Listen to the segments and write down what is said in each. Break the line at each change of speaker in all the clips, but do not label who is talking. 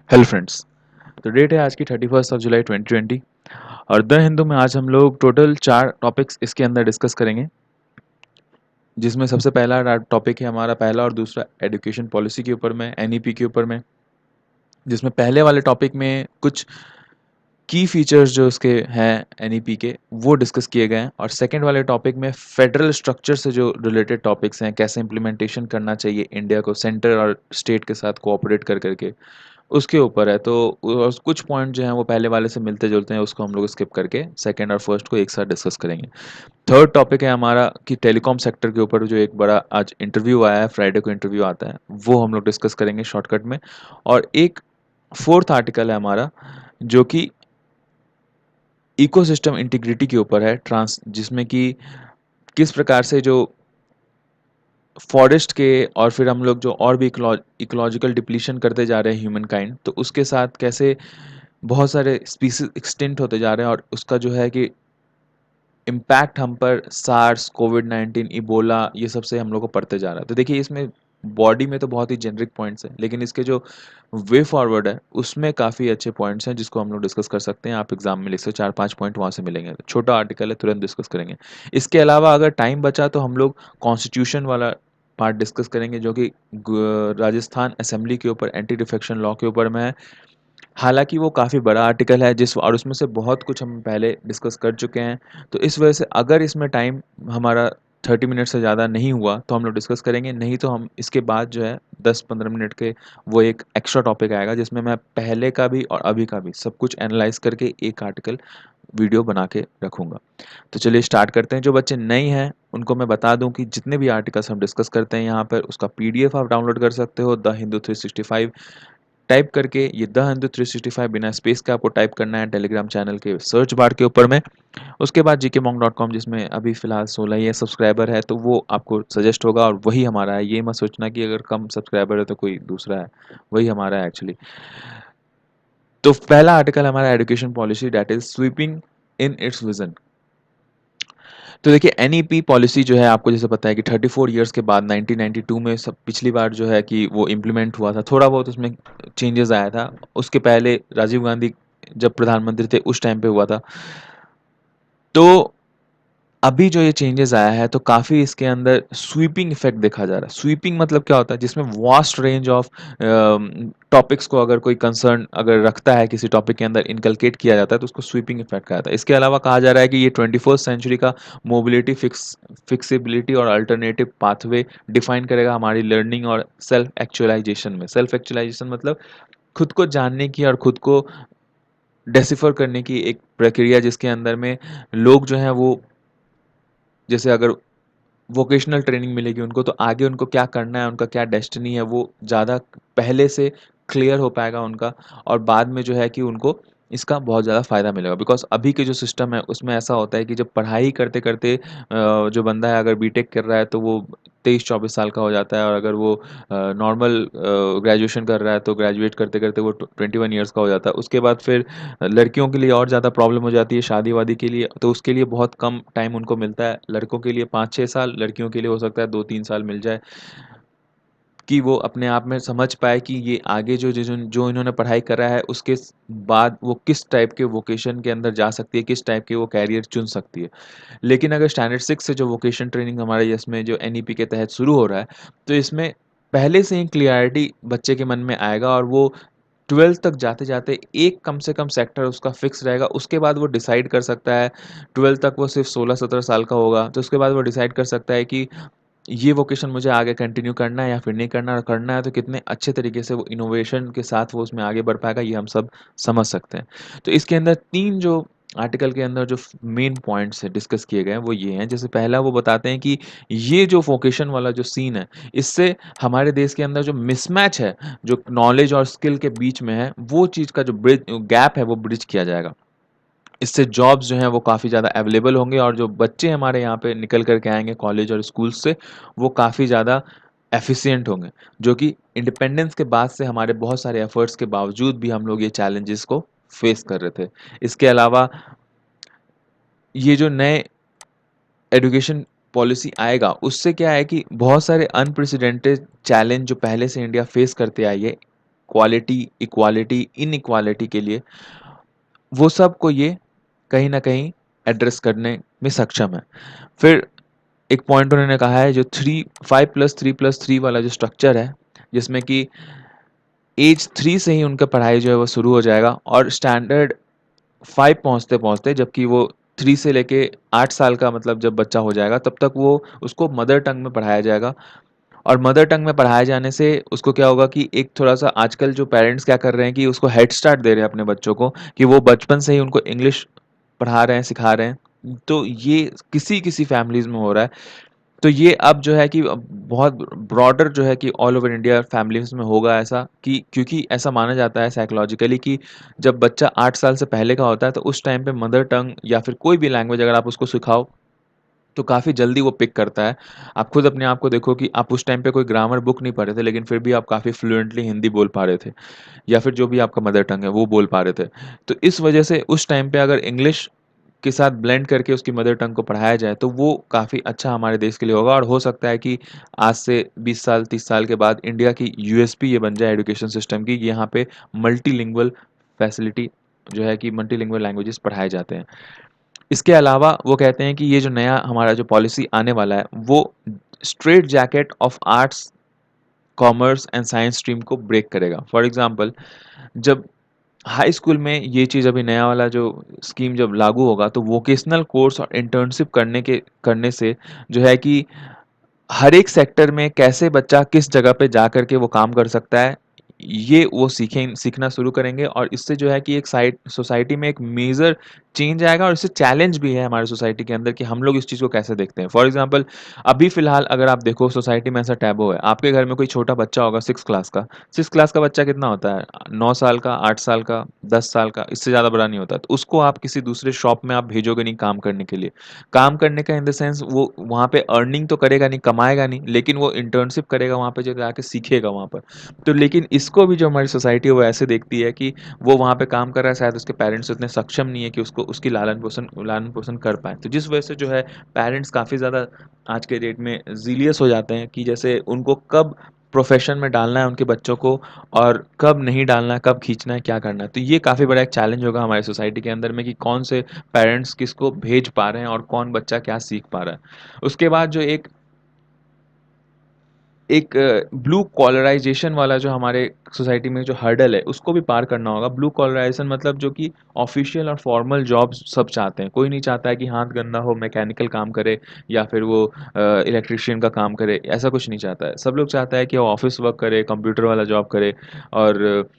Hello friends. तो date है आज की 31 जुलाई 2020 और द हिंदू में आज हम लोग टोटल 4 टॉपिक्स इसके अंदर डिस्कस करेंगे, जिसमें सबसे पहला टॉपिक है हमारा पहला और दूसरा एजुकेशन पॉलिसी के ऊपर में, एनईपी के ऊपर में, जिसमें पहले वाले टॉपिक में कुछ की फीचर्स जो उसके हैं एनईपी के वो डिस्कस किए गए हैं, और सेकंड वाले टॉपिक में फेडरल स्ट्रक्चर से जो रिलेटेड टॉपिक्स हैं, कैसे इम्प्लीमेंटेशन करना चाहिए इंडिया को सेंटर और स्टेट के साथ कोऑपरेट कर करके, उसके ऊपर है। तो कुछ पॉइंट जो हैं वो पहले वाले से मिलते जुलते हैं, उसको हम लोग स्किप करके सेकंड और फर्स्ट को एक साथ डिस्कस करेंगे। थर्ड टॉपिक है हमारा कि टेलीकॉम सेक्टर के ऊपर जो एक बड़ा आज इंटरव्यू आया है, फ्राइडे को इंटरव्यू आता है, वो हम लोग डिस्कस करेंगे शॉर्टकट में। और एक फोर्थ आर्टिकल है हमारा जो कि इकोसिस्टम इंटीग्रिटी के ऊपर है, ट्रांस जिसमें कि किस प्रकार से जो फॉरेस्ट के और फिर हम लोग जो और भी इकोलॉजिकल डिप्लीशन करते जा रहे हैं ह्यूमन काइंड, तो उसके साथ कैसे बहुत सारे स्पीसीज एक्सटिंक्ट होते जा रहे हैं, और उसका जो है कि इम्पैक्ट हम पर सार्स, कोविड-19, इबोला, ये सब से हम लोग को पड़ते जा रहा है। तो देखिए इसमें बॉडी में तो बहुत ही जेनरिक पॉइंट्स हैं, लेकिन इसके जो वे फॉरवर्ड है उसमें काफ़ी अच्छे पॉइंट्स हैं जिसको हम लोग डिस्कस कर सकते हैं। आप एग्जाम में लिख सकते हो, 4-5 पॉइंट वहाँ से मिलेंगे। तो छोटा आर्टिकल है, तुरंत डिस्कस करेंगे। इसके अलावा अगर टाइम बचा तो हम लोग कॉन्स्टिट्यूशन वाला पार्ट डिस्कस करेंगे, जो कि राजस्थान असेंबली के ऊपर एंटी डिफेक्शन लॉ के ऊपर में है। हालाँकि वो काफ़ी बड़ा आर्टिकल है जिस और उसमें से बहुत कुछ हम पहले डिस्कस कर चुके हैं। तो इस वजह से अगर इसमें टाइम हमारा 30 मिनट से ज़्यादा नहीं हुआ तो हम लोग डिस्कस करेंगे, नहीं तो हम इसके बाद जो है 10-15 मिनट के वो एक एक्स्ट्रा टॉपिक आएगा, जिसमें मैं पहले का भी और अभी का भी सब कुछ एनालाइज़ करके एक आर्टिकल वीडियो बना के रखूँगा। तो चलिए स्टार्ट करते हैं। जो बच्चे नए हैं उनको मैं बता दूँ कि जितने भी आर्टिकल्स हम डिस्कस करते हैं यहाँ पर, उसका पीडीएफ आप डाउनलोड कर सकते हो। द हिंदू 365 टाइप करके, ये द हिंदू 365 बिना स्पेस के आपको टाइप करना है टेलीग्राम चैनल के सर्च बार के ऊपर में। उसके बाद gkmonk.com, जिसमें अभी फ़िलहाल 16 ही सब्सक्राइबर है, तो वो आपको सजेस्ट होगा और वही हमारा है। ये मत सोचना कि अगर कम सब्सक्राइबर है तो कोई दूसरा है, वही हमारा है एक्चुअली। तो पहला आर्टिकल हमारा education policy, that is sweeping in its vision. तो देखिए एनईपी पॉलिसी जो है, आपको जैसे पता है कि 34 इयर्स के बाद 1992 में सब पिछली बार जो है कि वो इम्प्लीमेंट हुआ था। थोड़ा बहुत उसमें चेंजेस आया था। उसके पहले राजीव गांधी जब प्रधानमंत्री थे उस टाइम पे हुआ था। तो अभी जो ये चेंजेस आया है तो काफ़ी इसके अंदर स्वीपिंग इफेक्ट देखा जा रहा है। स्वीपिंग मतलब क्या होता है? जिसमें वास्ट रेंज ऑफ टॉपिक्स को अगर कोई कंसर्न अगर रखता है, किसी टॉपिक के अंदर इनकलकेट किया जाता है, तो उसको स्वीपिंग इफेक्ट कहा जाता है। इसके अलावा कहा जा रहा है कि ये 21st सेंचुरी का मोबिलिटी फिक्सिबिलिटी और अल्टरनेटिव पाथवे डिफाइन करेगा हमारी लर्निंग और सेल्फ एक्चुअलाइजेशन में। सेल्फ एक्चुअलाइजेशन मतलब खुद को जानने की और खुद को डेसिफर करने की एक प्रक्रिया, जिसके अंदर में लोग जो हैं वो, जैसे अगर वोकेशनल ट्रेनिंग मिलेगी उनको, तो आगे उनको क्या करना है, उनका क्या डेस्टिनी है, वो ज़्यादा पहले से क्लियर हो पाएगा उनका। और बाद में जो है कि उनको इसका बहुत ज़्यादा फ़ायदा मिलेगा। बिकॉज़ अभी के जो सिस्टम है उसमें ऐसा होता है कि जब पढ़ाई करते-करते जो बंदा है अगर बीटेक कर रहा है तो वो 23-24 साल का हो जाता है, और अगर वो नॉर्मल ग्रेजुएशन कर रहा है तो ग्रेजुएट करते-करते वो 21 ईयर्स का हो जाता है। उसके बाद फिर लड़कियों के लिए और ज़्यादा प्रॉब्लम हो जाती है शादी-वादी के लिए, तो उसके लिए बहुत कम टाइम उनको मिलता है। लड़कों के लिए 5-6 साल, लड़कियों के लिए हो सकता है 2-3 साल मिल जाए, कि वो अपने आप में समझ पाए कि ये आगे जो इन्होंने पढ़ाई करा है उसके बाद वो किस टाइप के वोकेशन के अंदर जा सकती है, किस टाइप के वो कैरियर चुन सकती है। लेकिन अगर स्टैंडर्ड 6 से जो वोकेशन ट्रेनिंग हमारे इसमें जो एनईपी के तहत शुरू हो रहा है, तो इसमें पहले से ही क्लियरिटी बच्चे के मन में आएगा, और वो 12th तक जाते-जाते एक कम से कम सेक्टर उसका फिक्स रहेगा। उसके बाद वो डिसाइड कर सकता है, 12th तक वो सिर्फ़ 16-17 साल का होगा, तो उसके बाद वो डिसाइड कर सकता है कि ये वोकेशन मुझे आगे कंटिन्यू करना है या फिर नहीं करना, और करना है तो कितने अच्छे तरीके से वो इनोवेशन के साथ वो उसमें आगे बढ़ पाएगा, ये हम सब समझ सकते हैं। तो इसके अंदर 3 जो आर्टिकल के अंदर जो मेन पॉइंट्स है डिस्कस किए गए हैं वो ये हैं। जैसे पहला वो बताते हैं कि ये जो वोकेशन वाला जो सीन है, इससे हमारे देश के अंदर जो मिसमैच है, जो नॉलेज और स्किल के बीच में है, वो चीज़ का जो गैप है वो ब्रिज किया जाएगा। इससे जॉब्स जो हैं वो काफ़ी ज़्यादा अवेलेबल होंगे, और जो बच्चे हमारे यहाँ पे निकल कर के आएँगे कॉलेज और स्कूल्स से, वो काफ़ी ज़्यादा एफिशिएंट होंगे। जो कि इंडिपेंडेंस के बाद से हमारे बहुत सारे एफर्ट्स के बावजूद भी हम लोग ये चैलेंजेस को फेस कर रहे थे। इसके अलावा ये जो नए एजुकेशन पॉलिसी आएगा, उससे क्या है कि बहुत सारे अनप्रेसिडेंटेड चैलेंज जो पहले से इंडिया फेस करते आई है, क्वालिटी, इक्वालिटी, इनइक्वालिटी के लिए, वो सब को ये कहीं न कहीं एड्रेस करने में सक्षम है। फिर एक पॉइंट उन्होंने कहा है जो 5+3+3 वाला जो स्ट्रक्चर है, जिसमें कि एज 3 से ही उनका पढ़ाई जो है वो शुरू हो जाएगा और स्टैंडर्ड 5 पहुँचते-पहुँचते, जबकि वो 3 से लेके 8 साल का मतलब जब बच्चा हो जाएगा तब तक वो उसको मदर टंग में पढ़ाया जाएगा। और मदर टंग में पढ़ाए जाने से उसको क्या होगा कि एक थोड़ा-सा आजकल जो पेरेंट्स क्या कर रहे हैं कि उसको हेड स्टार्ट दे रहे हैं अपने बच्चों को कि वो बचपन से ही उनको इंग्लिश पढ़ा रहे हैं, सिखा रहे हैं। तो ये किसी-किसी फैमिलीज़ में हो रहा है। तो ये अब जो है कि बहुत ब्रॉडर जो है कि ऑल ओवर इंडिया फैमिलीज़ में होगा ऐसा, कि क्योंकि ऐसा माना जाता है साइकोलॉजिकली कि जब बच्चा 8 साल से पहले का होता है तो उस टाइम पे मदर टंग या फिर कोई भी लैंग्वेज अगर आप उसको सिखाओ तो काफ़ी जल्दी वो पिक करता है। आप खुद अपने आप को देखो कि आप उस टाइम पे कोई ग्रामर बुक नहीं पढ़े थे, लेकिन फिर भी आप काफ़ी फ्लुएंटली हिंदी बोल पा रहे थे या फिर जो भी आपका मदर टंग है वो बोल पा रहे थे। तो इस वजह से उस टाइम पे अगर इंग्लिश के साथ ब्लेंड करके उसकी मदर टंग को पढ़ाया जाए तो वो काफ़ी अच्छा हमारे देश के लिए होगा, और हो सकता है कि आज से 20 साल 30 साल के बाद इंडिया की यूएसपी ये बन जाए एजुकेशन सिस्टम की, यहाँ पे मल्टीलिंगुअल फैसिलिटी जो है कि मल्टीलिंगुअल लैंग्वेजेस पढ़ाए जाते हैं। इसके अलावा वो कहते हैं कि ये जो नया हमारा जो पॉलिसी आने वाला है वो straight jacket of arts, commerce and science stream को ब्रेक करेगा। फॉर एग्जांपल, जब हाई स्कूल में ये चीज़ अभी नया वाला जो स्कीम जब लागू होगा तो वोकेशनल कोर्स और इंटर्नशिप करने से जो है कि हर एक सेक्टर में कैसे बच्चा किस जगह पे जा कर के वो काम कर सकता है, ये वो सीखना शुरू करेंगे, और इससे जो है कि एक साइड सोसाइटी में एक मेजर चेंज आएगा, और इससे चैलेंज भी है हमारी सोसाइटी के अंदर कि हम लोग इस चीज़ को कैसे देखते हैं। फॉर एग्जांपल, अभी फ़िलहाल अगर आप देखो सोसाइटी में ऐसा टैबू है, आपके घर में कोई छोटा बच्चा होगा 6 क्लास का, 6 क्लास का बच्चा कितना होता है? 9 साल का, 8 साल का, 10 साल का, इससे ज़्यादा बड़ा नहीं होता। तो उसको आप किसी दूसरे शॉप में आप भेजोगे नहीं काम करने के लिए। काम करने का इन द सेंस वो वहाँ पे अर्निंग तो करेगा नहीं, कमाएगा नहीं, लेकिन वो इंटर्नशिप करेगा वहाँ पे, जो जाके सीखेगा वहाँ पर। तो लेकिन इसको भी जो हमारी सोसाइटी है वो ऐसे देखती है कि वो वहाँ पे काम कर रहा है, शायद उसके पेरेंट्स उतने सक्षम नहीं है कि उसको उसकी लालन-पोषण कर पाएँ। तो जिस वजह से जो है पेरेंट्स काफ़ी ज़्यादा आज के डेट में ज़ीलियस हो जाते हैं कि जैसे उनको कब प्रोफ़ेशन में डालना है उनके बच्चों को और कब नहीं डालना है, कब खींचना है, क्या करना है। तो ये काफ़ी बड़ा एक चैलेंज होगा हमारी सोसाइटी के अंदर में कि कौन से पेरेंट्स किसको भेज पा रहे हैं और कौन बच्चा क्या सीख पा रहा है। उसके बाद जो एक एक ब्लू कॉलराइज़ेशन वाला जो हमारे सोसाइटी में जो हर्डल है, उसको भी पार करना होगा। ब्लू कॉलराइज़ेशन मतलब जो कि ऑफ़िशियल और फ़ॉर्मल जॉब्स सब चाहते हैं। कोई नहीं चाहता है कि हाथ गंदा हो, मैकेनिकल काम करे या फिर वो इलेक्ट्रीशियन का काम करे, ऐसा कुछ नहीं चाहता है। सब लोग चाहता है कि वो ऑफ़िस वर्क करे, कंप्यूटर वाला जॉब करे, और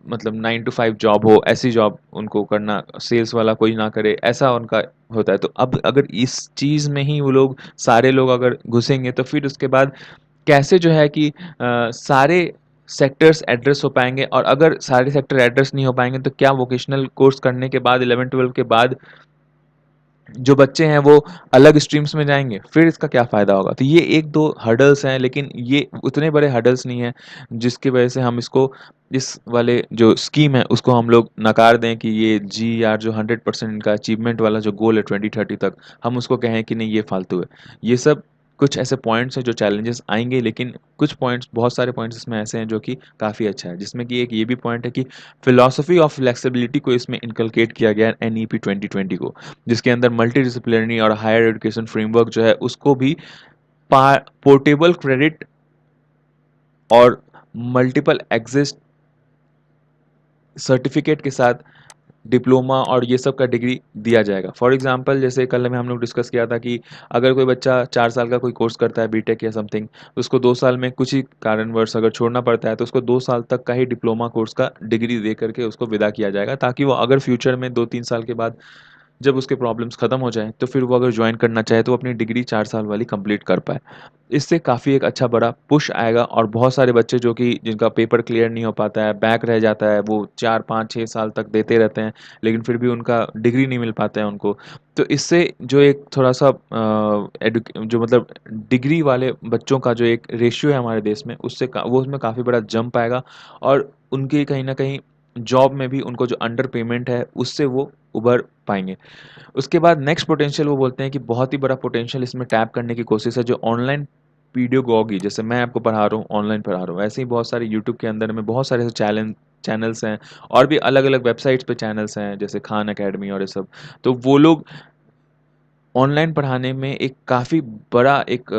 मतलब 9 टू 5 जॉब हो, ऐसी जॉब उनको करना, सेल्स वाला कोई ना करे, ऐसा उनका होता है। तो अब अगर इस चीज़ में ही वो लोग सारे लोग अगर घुसेंगे तो फिर उसके बाद कैसे जो है कि सारे सेक्टर्स एड्रेस हो पाएँगे, और अगर सारे सेक्टर एड्रेस नहीं हो पाएँगे तो क्या वोकेशनल कोर्स करने के बाद 11-12 के बाद जो बच्चे हैं वो अलग स्ट्रीम्स में जाएँगे, फिर इसका क्या फ़ायदा होगा? तो ये 1-2 हर्डल्स हैं, लेकिन ये उतने बड़े हर्डल्स नहीं हैं, जिसकी वजह से हम इसको इस वाले जो स्कीम है उसको हम लोग नकार दें कि ये जीईआर जो 100% इनका अचीवमेंट वाला जो गोल है 2030 तक, हम उसको कहें कि नहीं ये फ़ालतू है। ये सब कुछ ऐसे पॉइंट्स हैं जो चैलेंजेस आएँगे, लेकिन कुछ पॉइंट्स, बहुत सारे पॉइंट्स इसमें ऐसे हैं जो कि काफ़ी अच्छा है। जिसमें कि एक ये भी पॉइंट है कि फिलॉसफी ऑफ फ्लेक्सिबिलिटी को इसमें इनकलकेट किया गया है एनईपी 2020 को। जिसके अंदर मल्टी डिसिप्लिनरी और हायर एजुकेशन फ्रेमवर्क जो है उसको भी पोर्टेबल क्रेडिट और मल्टीपल एग्जिस्ट सर्टिफिकेट के साथ डिप्लोमा और ये सब का डिग्री दिया जाएगा। फॉर एग्जांपल, जैसे कल में हम लोग डिस्कस किया था कि अगर कोई बच्चा 4 साल का कोई कोर्स करता है बीटेक या समथिंग, तो उसको 2 साल में कुछ ही कारणवश अगर छोड़ना पड़ता है तो उसको 2 साल तक का ही डिप्लोमा कोर्स का डिग्री दे करके उसको विदा किया जाएगा, ताकि वो अगर फ्यूचर में 2-3 साल के बाद जब उसके प्रॉब्लम्स खत्म हो जाएँ, तो फिर वो अगर जॉइन करना चाहे तो वो अपनी डिग्री 4 साल वाली कंप्लीट कर पाए। इससे काफ़ी एक अच्छा बड़ा पुश आएगा, और बहुत सारे बच्चे जो कि जिनका पेपर क्लियर नहीं हो पाता है, बैक रह जाता है, वो 4, 5, 6 साल तक देते रहते हैं, लेकिन फिर भी उनका डिग्री नहीं मिल पाता है उनको। तो इससे जो एक थोड़ा-सा जो मतलब डिग्री वाले बच्चों का जो एक रेशियो है हमारे देश में, उससे का वो उसमें काफ़ी बड़ा जंप आएगा, और उनकी कहीं न कहीं जॉब में भी उनको जो अंडर पेमेंट है, उससे वो उभर पाएँगे। उसके बाद नेक्स्ट पोटेंशियल वो बोलते हैं कि बहुत ही बड़ा पोटेंशियल इसमें टैप करने की कोशिश है, जो ऑनलाइन पीडियोगॉगी, जैसे मैं आपको पढ़ा रहा हूँ, ऑनलाइन पढ़ा रहा हूँ, ऐसे ही बहुत सारे यूट्यूब के अंदर में बहुत सारे ऐसे चैनल्स हैं और भी अलग-अलग वेबसाइट्स पे चैनल्स हैं, जैसे खान अकेडमी और ये सब। तो वो लोग ऑनलाइन पढ़ाने में एक काफ़ी बड़ा एक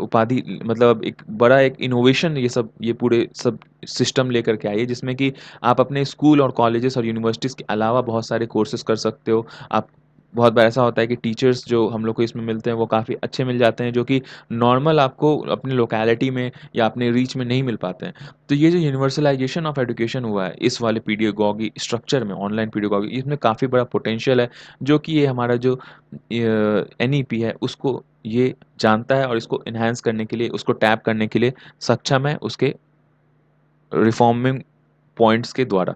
उपाधि, मतलब एक बड़ा एक इनोवेशन, ये पूरे सब सिस्टम लेकर के आई है, जिसमें कि आप अपने स्कूल और कॉलेजेस और यूनिवर्सिटीज़ के अलावा बहुत सारे कोर्सेज़ कर सकते हो। आप बहुत बार ऐसा होता है कि टीचर्स जो हम लोग को इसमें मिलते हैं, वो काफ़ी अच्छे मिल जाते हैं, जो कि नॉर्मल आपको अपनी लोकेलिटी में या अपने रीच में नहीं मिल पाते हैं। तो ये जो यूनिवर्सलाइज़ेशन ऑफ एजुकेशन हुआ है इस वाले पीडियोगॉगी स्ट्रक्चर में, ऑनलाइन पीडियोगॉगी, इसमें काफ़ी बड़ा पोटेंशियल है, जो कि ये हमारा जो एनईपी है उसको ये जानता है और इसको एनहांस करने के लिए, उसको टैप करने के लिए सक्षम है उसके रिफॉर्मिंग पॉइंट्स के द्वारा।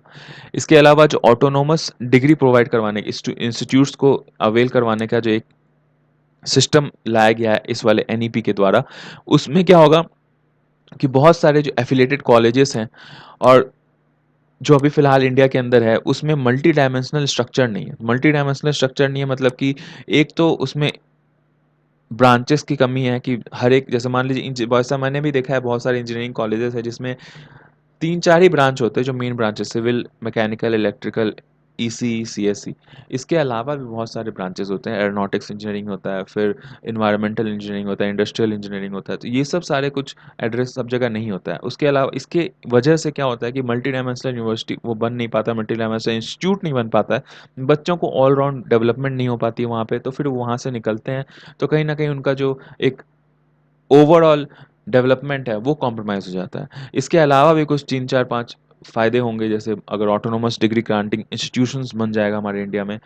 इसके अलावा जो ऑटोनोमस डिग्री प्रोवाइड करवाने इंस्टीट्यूट्स को अवेल करवाने का जो एक सिस्टम लाया गया है इस वाले एनईपी के द्वारा, उसमें क्या होगा कि बहुत सारे जो एफिलिएटेड कॉलेजेस हैं और जो अभी फ़िलहाल इंडिया के अंदर है, उसमें मल्टी डायमेंशनल स्ट्रक्चर नहीं है। मल्टी डायमेंशनल स्ट्रक्चर नहीं है मतलब कि एक तो उसमें ब्रांचेस की कमी है कि हर एक, जैसे मान लीजिए वैसा मैंने भी देखा है, बहुत सारे इंजीनियरिंग कॉलेजेस हैं जिसमें 3-4 ही ब्रांच होते हैं जो मेन ब्रांच है, civil, mechanical, electrical, ECE, CSE. इसके अलावा भी बहुत सारे ब्रांचेस होते हैं, एरोनॉटिक्स इंजीनियरिंग होता है, फिर एनवायरमेंटल इंजीनियरिंग होता है, इंडस्ट्रियल इंजीनियरिंग होता है। तो ये सब सारे कुछ एड्रेस सब जगह नहीं होता है। उसके अलावा इसके वजह से क्या होता है कि मल्टी डायमेंशनल यूनिवर्सिटी वो बन नहीं पाता, मल्टी डायमेंशनल इंस्टीट्यूट नहीं बन पाता है। बच्चों को ऑल राउंड डेवलपमेंट नहीं हो पाती है वहाँ पे, तो फिर वहाँ से निकलते हैं, तो कहीं न कहीं उनका जो एक ओवरऑल डेवलपमेंट है वो कॉम्प्रोमाइज़ हो जाता है। इसके अलावा भी कुछ 3, 4, 5 फ़ायदे होंगे, जैसे अगर ऑटोनोमस डिग्री ग्रांटिंग इंस्टीट्यूशंस बन जाएगा हमारे इंडिया में,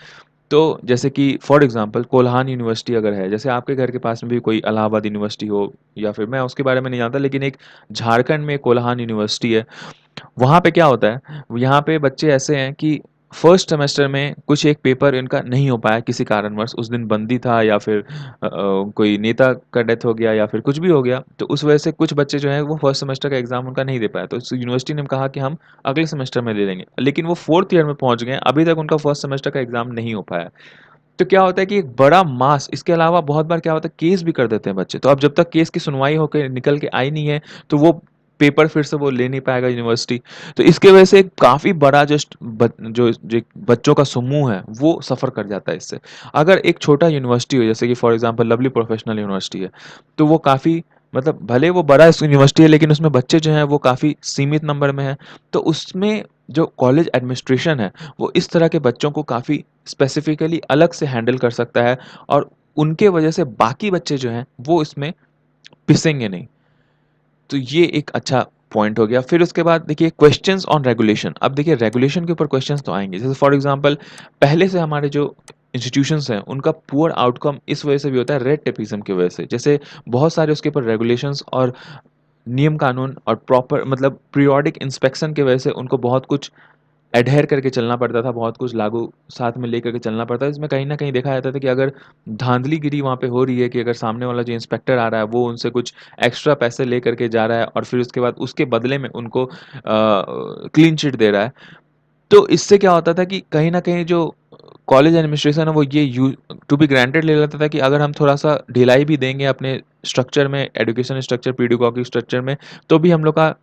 तो जैसे कि फॉर एग्ज़ाम्पल कोल्हान यूनिवर्सिटी अगर है, जैसे आपके घर के पास में भी कोई इलाहाबाद यूनिवर्सिटी हो, या फिर मैं उसके बारे में नहीं जानता, लेकिन एक झारखंड में कोल्हान यूनिवर्सिटी है। वहाँ पे क्या होता है, यहाँ पे बच्चे ऐसे हैं कि फर्स्ट सेमेस्टर में कुछ एक पेपर इनका नहीं हो पाया किसी कारणवश, उस दिन बंदी था या फिर कोई नेता का डेथ हो गया या फिर कुछ भी हो गया, तो उस वजह से कुछ बच्चे जो हैं वो फर्स्ट सेमेस्टर का एग्ज़ाम उनका नहीं दे पाया। तो इस यूनिवर्सिटी ने कहा कि हम अगले सेमेस्टर में ले लेंगे। लेकिन वो 4th ईयर में पहुँच गए हैं, अभी तक उनका फर्स्ट सेमेस्टर का एग्ज़ाम नहीं हो पाया। तो क्या होता है कि एक बड़ा मास, इसके अलावा बहुत बार क्या होता है केस भी कर देते हैं बच्चे। तो अब जब तक केस की सुनवाई होके निकल के आई नहीं है, तो वो पेपर फिर से वो ले नहीं पाएगा यूनिवर्सिटी। तो इसकी वजह से काफ़ी बड़ा जो बच्चों का समूह है, वो सफ़र कर जाता है इससे। अगर एक छोटा यूनिवर्सिटी हो, जैसे कि for example lovely professional university है, तो वो काफ़ी, मतलब भले वो बड़ा यूनिवर्सिटी है, लेकिन उसमें बच्चे जो हैं वो काफ़ी सीमित नंबर में हैं। तो उसमें जो कॉलेज एडमिनिस्ट्रेशन है, वो इस तरह के बच्चों को काफ़ी स्पेसिफिकली अलग से हैंडल कर सकता है, और उनके वजह से बाकी बच्चे जो हैं वो इसमें पिसेंगे नहीं। तो ये एक अच्छा पॉइंट हो गया। फिर उसके बाद देखिए क्वेश्चंस ऑन रेगुलेशन। अब देखिए रेगुलेशन के ऊपर क्वेश्चंस तो आएँगे। जैसे फॉर एग्ज़ाम्पल पहले से हमारे जो इंस्टीट्यूशंस हैं उनका पुअर आउटकम इस वजह से भी होता है, रेड टेपिज्म की वजह से। जैसे बहुत सारे उसके ऊपर रेगुलेशंस और नियम कानून और प्रॉपर, मतलब पीरियोडिक इंस्पेक्शन की वजह से उनको बहुत कुछ एडहेयर करके चलना पड़ता था, बहुत कुछ लागू साथ में लेकर के चलना पड़ता है। इसमें कहीं न कहीं देखा जाता था कि अगर धाँधलीगिरी वहाँ पे हो रही है, कि अगर सामने वाला जो इंस्पेक्टर आ रहा है, वो उनसे कुछ एक्स्ट्रा पैसे लेकर के जा रहा है और फिर उसके बाद उसके बदले में उनको क्लीन चिट दे रहा है। तो इससे क्या होता था कि कहीं न कहीं जो कॉलेज एडमिनिस्ट्रेशन है वो ये यू टू बी ग्रांटेड ले लेता था कि अगर हम थोड़ा-सा ढिलाई भी देंगे अपने स्ट्रक्चर में, एजुकेशन स्ट्रक्चर, पेडागोगी स्ट्रक्चर में, तो भी हम लोग का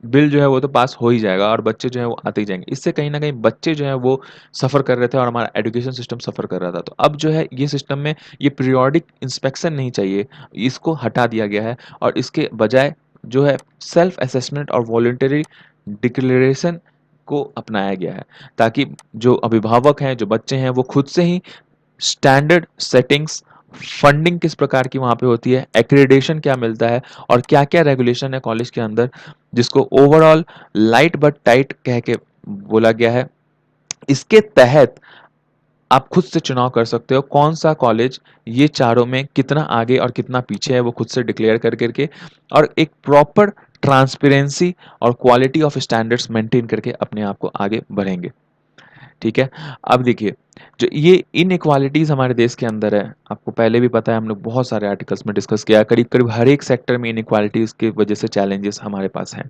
बिल जो है वो तो पास हो ही जाएगा और बच्चे जो हैं वो आते ही जाएँगे। इससे कहीं न कहीं बच्चे जो हैं वो सफ़र कर रहे थे और हमारा एजुकेशन सिस्टम सफ़र कर रहा था। तो अब जो है ये सिस्टम में ये पीरियोडिक इंस्पेक्शन नहीं चाहिए, इसको हटा दिया गया है और इसके बजाय जो है सेल्फ असेसमेंट और वॉलंटरी डिक्लेरेशन को अपनाया गया है, ताकि जो अभिभावक हैं, जो बच्चे हैं, वो खुद से ही स्टैंडर्ड सेटिंग्स, फंडिंग किस प्रकार की वहाँ पे होती है, एक्रेडिटेशन क्या मिलता है और क्या-क्या रेगुलेशन है कॉलेज के अंदर, जिसको ओवरऑल लाइट बट टाइट कह के बोला गया है। इसके तहत आप खुद से चुनाव कर सकते हो कौन-सा कॉलेज ये चारों में कितना आगे और कितना पीछे है, वो खुद से डिक्लेयर कर के और एक प्रॉपर ट्रांसपेरेंसी और क्वालिटी ऑफ स्टैंडर्ड्स मेंटेन करके अपने आप को आगे बढ़ेंगे। ठीक है? अब देखिए, जो ये इनइक्वालिटीज़ हमारे देश के अंदर है, आपको पहले भी पता है, हम लोग बहुत सारे आर्टिकल्स में डिस्कस किया है, करीब-करीब हर एक सेक्टर में इनइक्वालिटीज़ की वजह से चैलेंजेस हमारे पास हैं।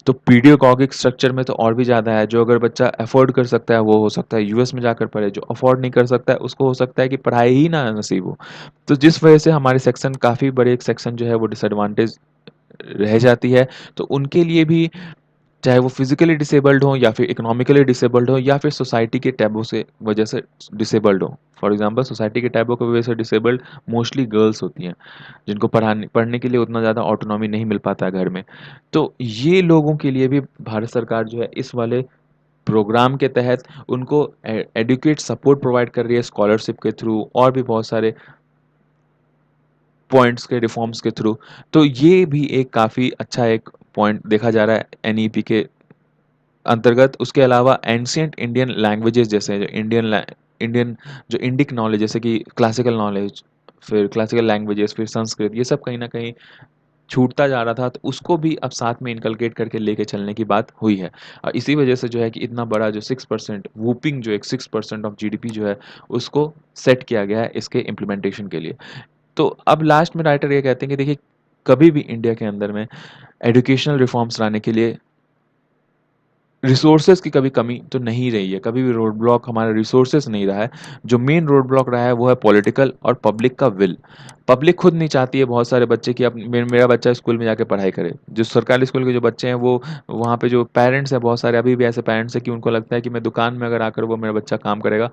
तो पीडियोगॉगिक स्ट्रक्चर में तो और भी ज़्यादा है, जो अगर बच्चा अफ़ोर्ड कर सकता है वो हो सकता है यूएस में जाकर पढ़े, जो अफ़ोर्ड नहीं कर सकता है उसको हो सकता है कि पढ़ाई ही ना नसीब हो। तो जिस वजह से हमारे सेक्शन काफ़ी बड़े एक सेक्शन जो है वो डिसएडवांटेज रह जाती है। तो उनके लिए भी, चाहे वो फिज़िकली डिसेबल्ड हों या फिर इकोनॉमिकली डिसेबल्ड हों या फिर सोसाइटी के टैबू से वजह से डिसेबल्ड हों। फॉर एग्ज़ाम्पल सोसाइटी के टैबू की वजह से डिसेबल्ड मोस्टली गर्ल्स होती हैं, जिनको पढ़ने के लिए उतना ज़्यादा ऑटोनॉमी नहीं मिल पाता है घर में। तो ये लोगों के लिए भी भारत सरकार जो है इस वाले प्रोग्राम के तहत उनको एडुकेट सपोर्ट प्रोवाइड कर रही है स्कॉलरशिप के थ्रू और भी बहुत सारे पॉइंट्स के रिफॉर्म्स के थ्रू। तो ये भी एक काफ़ी अच्छा एक पॉइंट देखा जा रहा है एनईपी के अंतर्गत। उसके अलावा एंशिएंट इंडियन लैंग्वेजेस जैसे जो इंडियन जो इंडिक नॉलेज जैसे कि क्लासिकल नॉलेज, फिर क्लासिकल लैंग्वेजेस, फिर संस्कृत, ये सब कहीं न कहीं छूटता जा रहा था, तो उसको भी अब साथ में इनकलकेट करके लेके चलने की बात हुई है। और इसी वजह से जो है कि इतना बड़ा जो 6% वूपिंग जो एक 6% ऑफ जीडीपी जो है, उसको सेट किया गया है इसके इम्प्लीमेंटेशन के लिए। तो अब लास्ट में राइटर ये कहते हैं कि देखिए, कभी भी इंडिया के अंदर में एजुकेशनल रिफॉर्म्स लाने के लिए रिसोर्सेज की कभी कमी तो नहीं रही है, कभी भी रोड ब्लॉक हमारा रिसोर्सेज नहीं रहा है। जो मेन रोड ब्लॉक रहा है वो है पॉलिटिकल और पब्लिक का विल। पब्लिक खुद नहीं चाहती है बहुत सारे बच्चे कि अब मेरा बच्चा स्कूल में जाके पढ़ाई करे। जो सरकारी स्कूल के जो बच्चे हैं वो, वहाँ पे जो पेरेंट्स हैं, बहुत सारे अभी भी ऐसे पेरेंट्स हैं कि उनको लगता है कि मैं दुकान में अगर आकर वो मेरा बच्चा काम करेगा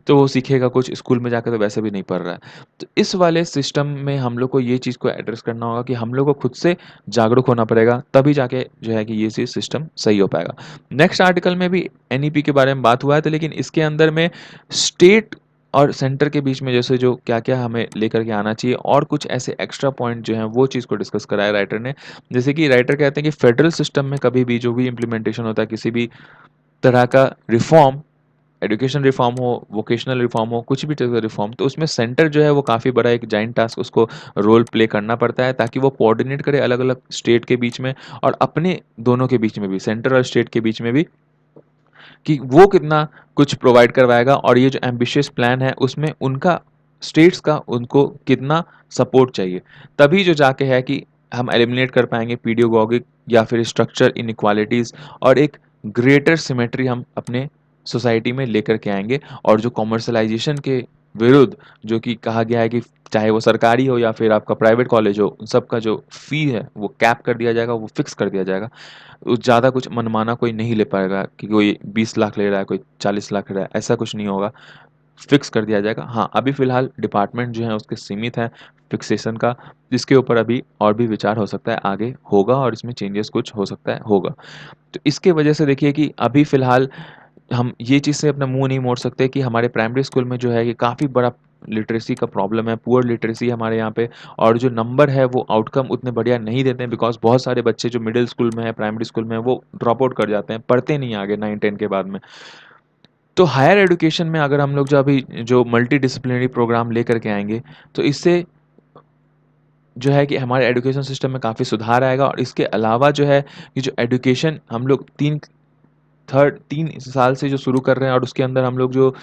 तो वो सीखेगा कुछ, स्कूल में जाकर तो वैसे भी नहीं पढ़ रहा है। तो इस वाले सिस्टम में हम लोग को ये चीज़ को एड्रेस करना होगा कि हम लोग को खुद से जागरूक होना पड़ेगा, तभी जाके जो है कि ये चीज़ सिस्टम सही हो पाएगा। नेक्स्ट आर्टिकल में भी एनईपी के बारे में बात हुआ है, तो लेकिन इसके अंदर में स्टेट और सेंटर के बीच में जैसे जो क्या-क्या हमें लेकर के आना चाहिए और कुछ ऐसे एक्स्ट्रा पॉइंट जो हैं वो चीज़ को डिस्कस करा है राइटर ने। जैसे कि राइटर कहते हैं कि फेडरल सिस्टम में कभी भी जो भी इम्प्लीमेंटेशन होता है किसी भी तरह का रिफॉर्म, एजुकेशन रिफॉर्म हो, वोकेशनल रिफॉर्म हो, कुछ भी तरह का रिफॉर्म, तो उसमें सेंटर जो है वो काफ़ी बड़ा एक जाइंट टास्क उसको रोल प्ले करना पड़ता है, ताकि वो कोऑर्डिनेट करे अलग-अलग स्टेट के बीच में और अपने दोनों के बीच में भी, सेंटर और स्टेट के बीच में भी, कि वो कितना कुछ प्रोवाइड करवाएगा और ये जो एम्बिशियस प्लान है उसमें उनका स्टेट्स का उनको कितना सपोर्ट चाहिए। तभी जो जाके है कि हम एलिमिनेट कर पाएँगे पीडियोगॉगिक या फिर स्ट्रक्चर इनइक्वालिटीज़ और एक ग्रेटर सिमेट्री हम अपने सोसाइटी में लेकर के आएँगे। और जो कमर्शियलाइज़ेशन के विरुद्ध जो कि कहा गया है कि चाहे वो सरकारी हो या फिर आपका प्राइवेट कॉलेज हो, उन सब का जो फ़ी है वो कैप कर दिया जाएगा, वो फिक्स कर दिया जाएगा। ज़्यादा कुछ मनमाना कोई नहीं ले पाएगा कि कोई 20 लाख ले रहा है, कोई 40 लाख ले रहा है, ऐसा कुछ नहीं होगा, फिक्स कर दिया जाएगा। हाँ, अभी फ़िलहाल डिपार्टमेंट जो है उसके सीमित हैं फिक्सेशन का, जिसके ऊपर अभी और भी विचार हो सकता है, आगे होगा और इसमें चेंजेस कुछ हो सकता है, होगा। तो इसके वजह से देखिए कि अभी फ़िलहाल हम ये चीज़ से अपना मुँह नहीं मोड़ सकते कि हमारे प्राइमरी स्कूल में जो है ये काफ़ी बड़ा लिटरेसी का प्रॉब्लम है, पुअर लिटरेसी है हमारे यहाँ पे। और जो नंबर है वो आउटकम उतने बढ़िया नहीं देते हैं, बिकॉज़ बहुत सारे बच्चे जो मिडल स्कूल में हैं, प्राइमरी स्कूल में हैं, वो ड्रॉप आउट कर जाते हैं, पढ़ते नहीं आगे 9-10 के बाद में। तो हायर एजुकेशन में अगर हम लोग जो अभी जो मल्टी डिसिप्लिनरी प्रोग्राम लेकर के आएँगे, तो इससे जो है कि हमारे एजुकेशन सिस्टम में काफ़ी सुधार आएगा। और इसके अलावा जो है, ये जो एजुकेशन हम लोग 3 साल से जो शुरू कर रहे हैं और उसके अंदर हम लोग जो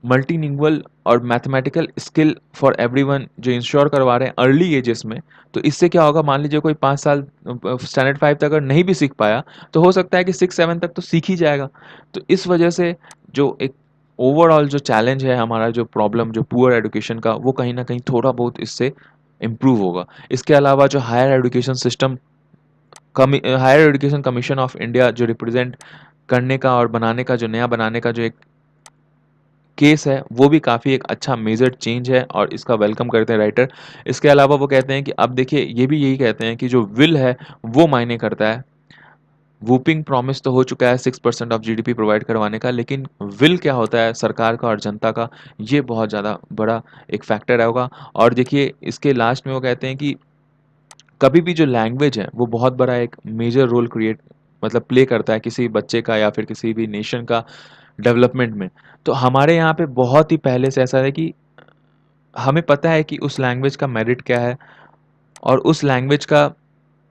मल्टीलिंगुअल और मैथमेटिकल स्किल फॉर एवरीवन जो इंश्योर करवा रहे हैं अर्ली एजेस में, तो इससे क्या होगा, मान लीजिए कोई 5 साल स्टैंडर्ड 5 तक अगर नहीं भी सीख पाया, तो हो सकता है कि 6-7 तक तो सीख ही जाएगा। तो इस वजह से जो एक ओवरऑल जो चैलेंज है हमारा, जो प्रॉब्लम जो पुअर एजुकेशन का, वो कहीं न कहीं थोड़ा बहुत इससे इम्प्रूव होगा। इसके अलावा जो higher education commission of India जो रिप्रेज़ेंट करने का और बनाने का, जो नया बनाने का जो एक केस है, वो भी काफ़ी एक अच्छा मेजर चेंज है और इसका वेलकम करते हैं राइटर। इसके अलावा वो कहते हैं कि अब देखिए, ये भी यही कहते हैं कि जो विल है वो मायने करता है। वूपिंग प्रॉमिस तो हो चुका है 6% ऑफ जीडीपी प्रोवाइड करवाने का, लेकिन विल क्या होता है सरकार का और जनता का, ये बहुत ज़्यादा बड़ा एक फैक्टर होगा। और देखिए इसके लास्ट में वो कहते हैं कि कभी भी जो लैंग्वेज है वो बहुत बड़ा एक मेजर रोल मतलब प्ले करता है किसी बच्चे का या फिर किसी भी नेशन का डेवलपमेंट में। तो हमारे यहाँ पे बहुत ही पहले से ऐसा है कि हमें पता है कि उस लैंग्वेज का मेरिट क्या है और उस लैंग्वेज का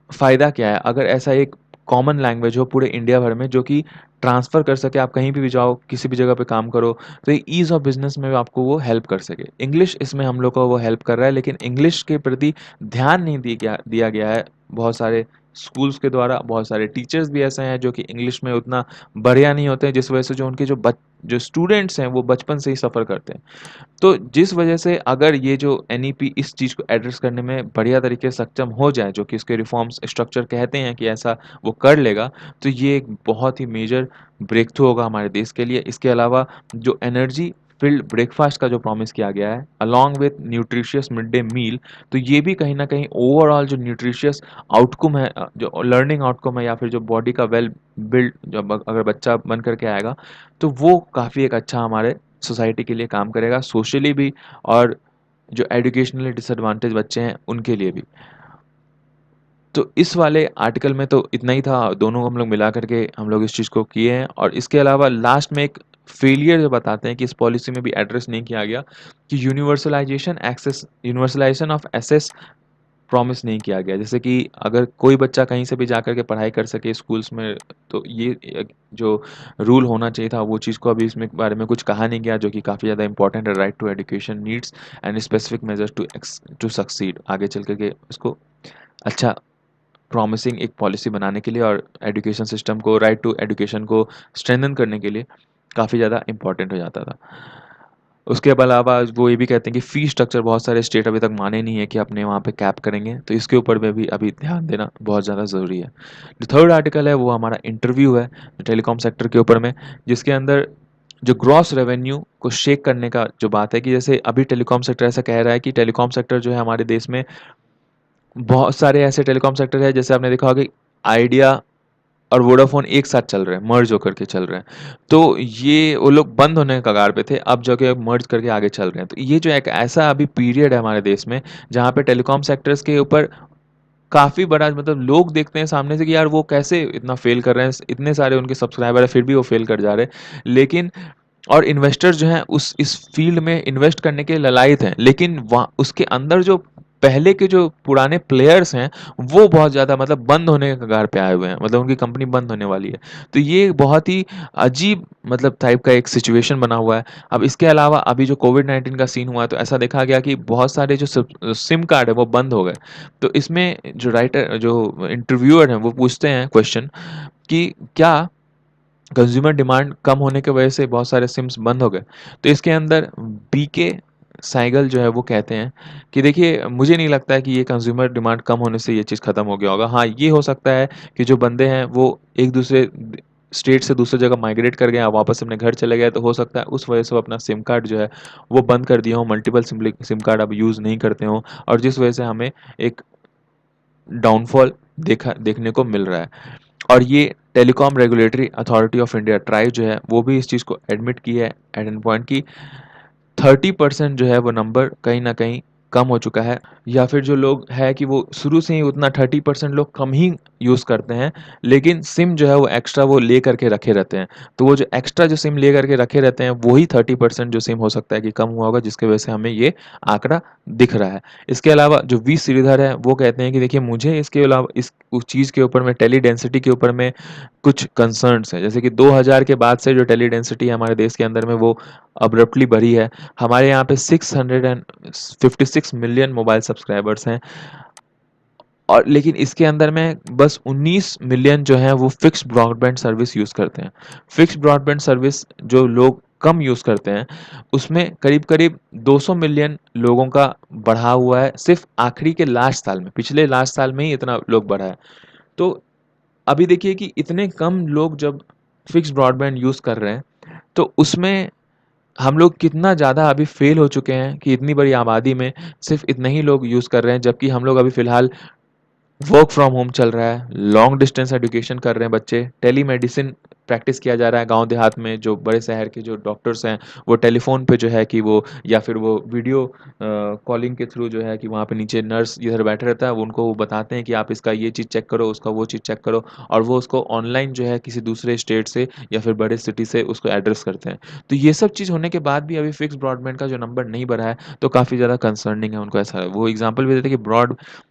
फ़ायदा क्या है। अगर ऐसा एक कॉमन लैंग्वेज हो पूरे इंडिया भर में जो कि ट्रांसफ़र कर सके, आप कहीं पे भी जाओ, किसी भी जगह पे काम करो, तो ये ईज़ ऑफ बिज़नेस में आपको वो हेल्प कर सके। इंग्लिश इसमें हम लोग को वो हेल्प कर रहा है, लेकिन इंग्लिश के प्रति ध्यान नहीं दिया गया है बहुत सारे स्कूल्स के द्वारा, बहुत सारे टीचर्स भी ऐसे हैं जो कि इंग्लिश में उतना बढ़िया नहीं होते हैं, जिस वजह से जो उनके जो स्टूडेंट्स हैं वो बचपन से ही सफ़र करते हैं। तो जिस वजह से अगर ये जो एनईपी इस चीज़ को एड्रेस करने में बढ़िया तरीके से सक्षम हो जाए, जो कि इसके रिफॉर्म्स स्ट्रक्चर कहते हैं कि ऐसा वो कर लेगा, तो ये एक बहुत ही मेजर ब्रेक थ्रू होगा हमारे देश के लिए। इसके अलावा जो एनर्जी फिल्ड ब्रेकफास्ट का जो प्रॉमिस किया गया है along with nutritious mid day meal, तो ये भी कहीं ना कहीं ओवरऑल जो न्यूट्रिशियस आउटकम है, जो लर्निंग आउटकम है, या फिर जो बॉडी का वेल बिल्ड, जब अगर बच्चा बन करके आएगा, तो वो काफ़ी एक अच्छा हमारे सोसाइटी के लिए काम करेगा, सोशली भी और जो एजुकेशनली डिसएडवांटेज बच्चे हैं उनके लिए भी। तो इस वाले आर्टिकल में तो इतना ही था, दोनों हम लोग मिला करके हम लोग इस चीज़ को किए हैं। और इसके अलावा लास्ट में एक फेलियर जो बताते हैं कि इस पॉलिसी में भी एड्रेस नहीं किया गया, कि यूनिवर्सलाइजेशन ऑफ एसेस प्रॉमिस नहीं किया गया। जैसे कि अगर कोई बच्चा कहीं से भी जा कर के पढ़ाई कर सके स्कूल्स में, तो ये एक जो रूल होना चाहिए था वो चीज़ को अभी इसमें बारे में कुछ कहा नहीं गया, जो कि काफ़ी ज़्यादा इंपॉर्टेंट है। Right to education needs and specific measures to succeed, आगे चल कर के उसको अच्छा प्रॉमिसिंग एक पॉलिसी बनाने के लिए और एजुकेशन सिस्टम को, राइट टू एजुकेशन को स्ट्रेंथन करने के लिए काफ़ी ज़्यादा इंपॉर्टेंट हो जाता था। उसके अलावा वो ये भी कहते हैं कि फ़ी स्ट्रक्चर बहुत सारे स्टेट अभी तक माने नहीं है कि अपने वहाँ पे कैप करेंगे, तो इसके ऊपर में भी अभी ध्यान देना बहुत ज़्यादा ज़रूरी है। जो थर्ड आर्टिकल है वो हमारा इंटरव्यू है टेलीकॉम सेक्टर के ऊपर में, जिसके अंदर जो ग्रॉस रेवेन्यू को शेक करने का जो बात है, कि जैसे अभी टेलीकॉम सेक्टर ऐसा कह रहा है कि टेलीकॉम सेक्टर जो है हमारे देश में, बहुत सारे ऐसे टेलीकॉम सेक्टर है, जैसे आपने देखा होगा कि आइडिया और वोडाफ़ोन एक साथ चल रहे हैं, मर्ज होकर के चल रहे हैं। तो ये वो लोग बंद होने के कगार पे थे, अब जो कि मर्ज करके आगे चल रहे हैं। तो ये जो एक ऐसा अभी पीरियड है हमारे देश में, जहाँ पे टेलीकॉम सेक्टर्स के ऊपर काफ़ी बड़ा, मतलब लोग देखते हैं सामने से कि यार वो कैसे इतना फ़ेल कर रहे हैं, इतने सारे उनके सब्सक्राइबर हैं, फिर भी वो फ़ेल कर जा रहे हैं। लेकिन और इन्वेस्टर्स जो हैं उस इस फ़ील्ड में इन्वेस्ट करने के ललायत हैं, लेकिन वहाँ उसके अंदर जो पहले के जो पुराने प्लेयर्स हैं, वो बहुत ज़्यादा, मतलब बंद होने के कगार पे आए हुए हैं, मतलब उनकी कंपनी बंद होने वाली है। तो ये बहुत ही अजीब, मतलब टाइप का एक सिचुएशन बना हुआ है। अब इसके अलावा अभी जो कोविड-19 का सीन हुआ, तो ऐसा देखा गया कि बहुत सारे जो सिम कार्ड है वो बंद हो गए। तो इसमें जो इंटरव्यूअर हैं वो पूछते हैं क्वेश्चन कि क्या कंज्यूमर डिमांड कम होने की वजह से बहुत सारे सिम्स बंद हो गए? तो इसके अंदर बीके सहगल जो है वो कहते हैं कि देखिए, मुझे नहीं लगता है कि ये कंज्यूमर डिमांड कम होने से ये चीज़ खत्म हो गया होगा। हाँ, ये हो सकता है कि जो बंदे हैं वो एक दूसरे स्टेट से दूसरी जगह माइग्रेट कर गए हैं, वापस अपने घर चले गए, तो हो सकता है उस वजह से वो अपना सिम कार्ड जो है वो बंद कर दिए हों, मल्टीपल सिम कार्ड अब यूज़ नहीं करते हों, और जिस वजह से हमें एक डाउनफॉल देखने को मिल रहा है। और ये telecom regulatory authority of India try जो है वो भी इस चीज़ को एडमिट की है एट एन पॉइंट की 30% जो है वो नंबर कहीं न कहीं कम हो चुका है, या फिर जो लोग हैं कि वो शुरू से ही उतना 30% लोग कम ही यूज़ करते हैं, लेकिन सिम जो है वो एक्स्ट्रा वो ले करके रखे रहते हैं। तो वो जो एक्स्ट्रा जो सिम ले करके रखे रहते हैं, वही 30% जो सिम हो सकता है कि कम हुआ होगा, जिसकी वजह से हमें ये आंकड़ा दिख रहा है। इसके अलावा जो वी श्रीधर हैं, वो कहते हैं कि देखिए, मुझे इसके अलावा इस उस चीज़ के ऊपर में, टेली डेंसिटी के ऊपर में कुछ कंसर्न्स हैं। जैसे कि 2000 के बाद से जो टेली डेंसिटी है हमारे देश के अंदर में, वो अब्रप्टली बढ़ी है। हमारे यहाँ पे 656 मिलियन मोबाइल सब्सक्राइबर्स हैं, और लेकिन इसके अंदर में बस 19 मिलियन जो हैं वो फिक्स्ड ब्रॉडबैंड सर्विस यूज़ करते हैं। फिक्स्ड ब्रॉडबैंड सर्विस जो लोग कम यूज़ करते हैं, उसमें करीब-करीब 200 मिलियन लोगों का बढ़ा हुआ है, सिर्फ़ आखिरी के लास्ट साल में, पिछले लास्ट साल में ही इतना लोग बढ़ा है। तो अभी देखिए कि इतने कम लोग जब फिक्स्ड ब्रॉडबैंड यूज़ कर रहे हैं, तो उसमें हम लोग कितना ज़्यादा अभी फ़ेल हो चुके हैं कि इतनी बड़ी आबादी में सिर्फ़ इतने ही लोग यूज़ कर रहे हैं, जबकि हम लोग अभी फ़िलहाल वर्क फ्रॉम होम चल रहा है, लॉन्ग डिस्टेंस एजुकेशन कर रहे हैं बच्चे, टेलीमेडिसिन प्रैक्टिस किया जा रहा है गाँव देहात में, जो बड़े शहर के जो डॉक्टर्स हैं, वो टेलीफ़ोन पे जो है कि वो, या फिर वो वीडियो कॉलिंग के थ्रू जो है कि वहाँ पे नीचे नर्स इधर बैठा रहता है, वो उनको वो बताते हैं कि आप इसका ये चीज़ चेक करो, उसका वो चीज़ चेक करो, और वो उसको ऑनलाइन जो है किसी दूसरे स्टेट से या फिर बड़े सिटी से उसको एड्रेस करते हैं। तो ये सब चीज़ होने के बाद भी अभी फिक्स्ड ब्रॉडबैंड का जो नंबर नहीं बढ़ा है, तो काफ़ी ज़्यादा कंसर्निंग है, उनको ऐसा वो एग्ज़ाम्पल भी देते हैं कि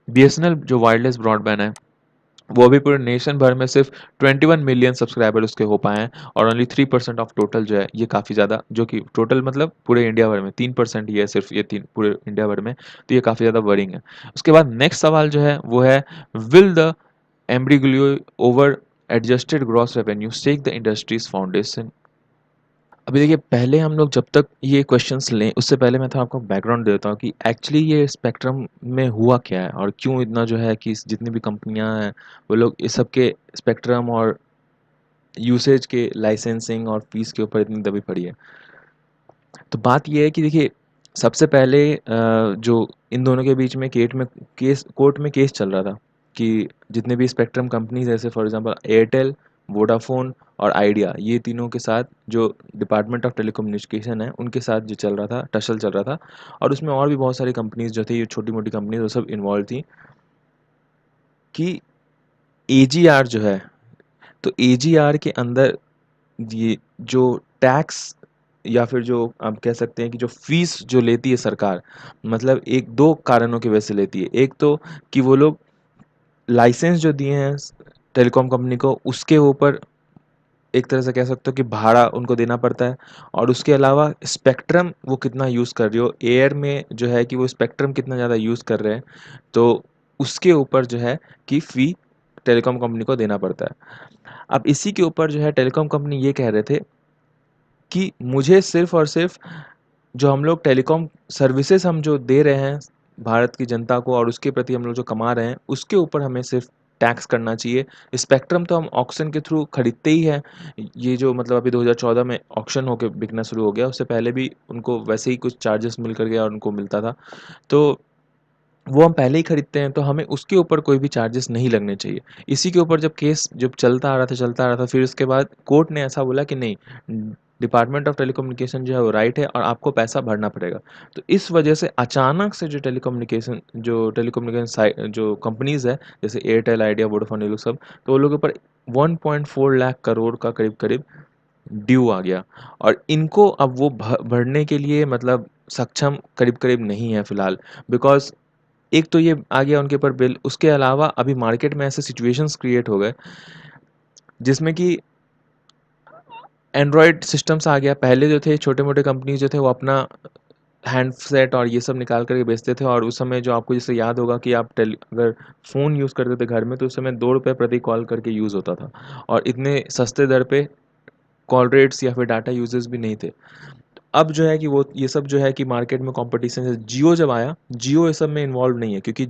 बीएसएनएल जो वायरलेस ब्रॉडबैंड है, वो अभी पूरे नेशन भर में सिर्फ 21 मिलियन सब्सक्राइबर उसके हो पाए हैं, और ओनली 3% ऑफ टोटल जो है, ये काफ़ी ज़्यादा, जो कि टोटल मतलब पूरे इंडिया भर में 3% ही है, सिर्फ ये तीन पूरे इंडिया भर में, तो ये काफ़ी ज़्यादा वरिंग है। उसके बाद नेक्स्ट सवाल जो है वो है, will the imbroglio over adjusted gross revenue shake the industries foundation. अभी देखिए, पहले हम लोग जब तक ये क्वेश्चंस लें उससे पहले मैं तो आपको बैकग्राउंड देता हूँ कि एक्चुअली ये स्पेक्ट्रम में हुआ क्या है और क्यों इतना जो है कि जितनी भी कंपनियां हैं वो लोग इस सब के स्पेक्ट्रम और यूसेज के लाइसेंसिंग और फीस के ऊपर इतनी दबी पड़ी है। तो बात ये है कि देखिए, सबसे पहले जो इन दोनों के बीच में कोर्ट में केस चल रहा था कि जितने भी स्पेक्ट्रम कंपनीज जैसे फॉर एग्जांपल एयरटेल, वोडाफोन और आइडिया, ये तीनों के साथ जो डिपार्टमेंट ऑफ टेलीकम्युनिकेशन है उनके साथ जो चल रहा था, टसल चल रहा था। और उसमें और भी बहुत सारी कंपनीज जो थी, ये छोटी मोटी कंपनीज वो सब इन्वॉल्व थी कि एजीआर जो है, तो एजीआर के अंदर ये जो टैक्स या फिर जो आप कह सकते हैं कि जो फीस जो लेती है सरकार, मतलब एक दो कारणों की वजह से लेती है। एक तो कि वो लोग लाइसेंस जो दिए हैं टेलीकॉम कंपनी को, उसके ऊपर एक तरह से कह सकते हो कि भाड़ा उनको देना पड़ता है। और उसके अलावा स्पेक्ट्रम वो कितना यूज़ कर रही हो एयर में, जो है कि वो स्पेक्ट्रम कितना ज़्यादा यूज़ कर रहे हैं, तो उसके ऊपर जो है कि फ़ी टेलीकॉम कंपनी को देना पड़ता है। अब इसी के ऊपर जो है टेलीकॉम कंपनी ये कह रहे थे कि मुझे सिर्फ़ और सिर्फ़ जो हम लोग टेलीकॉम सर्विसेज हम जो दे रहे हैं भारत की जनता को और उसके प्रति हम लोग जो कमा रहे हैं, उसके ऊपर हमें सिर्फ़ टैक्स करना चाहिए। स्पेक्ट्रम तो हम ऑक्शन के थ्रू खरीदते ही हैं। ये जो मतलब अभी 2014 में ऑक्शन होके बिकना शुरू हो गया, उससे पहले भी उनको वैसे ही कुछ चार्जेस मिल कर गया और उनको मिलता था। तो वो हम पहले ही खरीदते हैं, तो हमें उसके ऊपर कोई भी चार्जेस नहीं लगने चाहिए। इसी के ऊपर जब केस जब चलता आ रहा था, फिर उसके बाद कोर्ट ने ऐसा बोला कि नहीं, डिपार्टमेंट ऑफ टेलीकम्युनिकेशन जो है वो राइट है और आपको पैसा भरना पड़ेगा। तो इस वजह से अचानक से जो टेलीकम्युनिकेशन जो कंपनीज़ है, जैसे एयरटेल, आइडिया, वोडाफोन, ये लोग सब, तो वो लोग के ऊपर 1.4 लाख करोड़ का करीब-करीब ड्यू आ गया। और इनको अब वो भरने के लिए मतलब सक्षम करीब-करीब नहीं है फिलहाल। बिकॉज़ एक तो ये आ गया उनके ऊपर बिल, उसके अलावा अभी मार्केट में ऐसे सिचुएशंस क्रिएट हो गए जिसमें कि एंड्रॉयड सिस्टम्स आ गया। पहले जो थे छोटे-मोटे कंपनीज़ जो थे वो अपना हैंडसेट और ये सब निकाल कर के बेचते थे। और उस समय जो आपको जैसे याद होगा कि आप अगर फ़ोन यूज़ करते थे घर में, तो उस समय ₹2 प्रति कॉल करके यूज़ होता था और इतने सस्ते दर पे कॉल रेट्स या फिर डाटा यूसेज भी नहीं थे। अब जो है कि वो ये सब जो है कि मार्केट में कॉम्पिटिशन है। जियो जब आया, जियो ये सब में इन्वॉल्व नहीं है, क्योंकि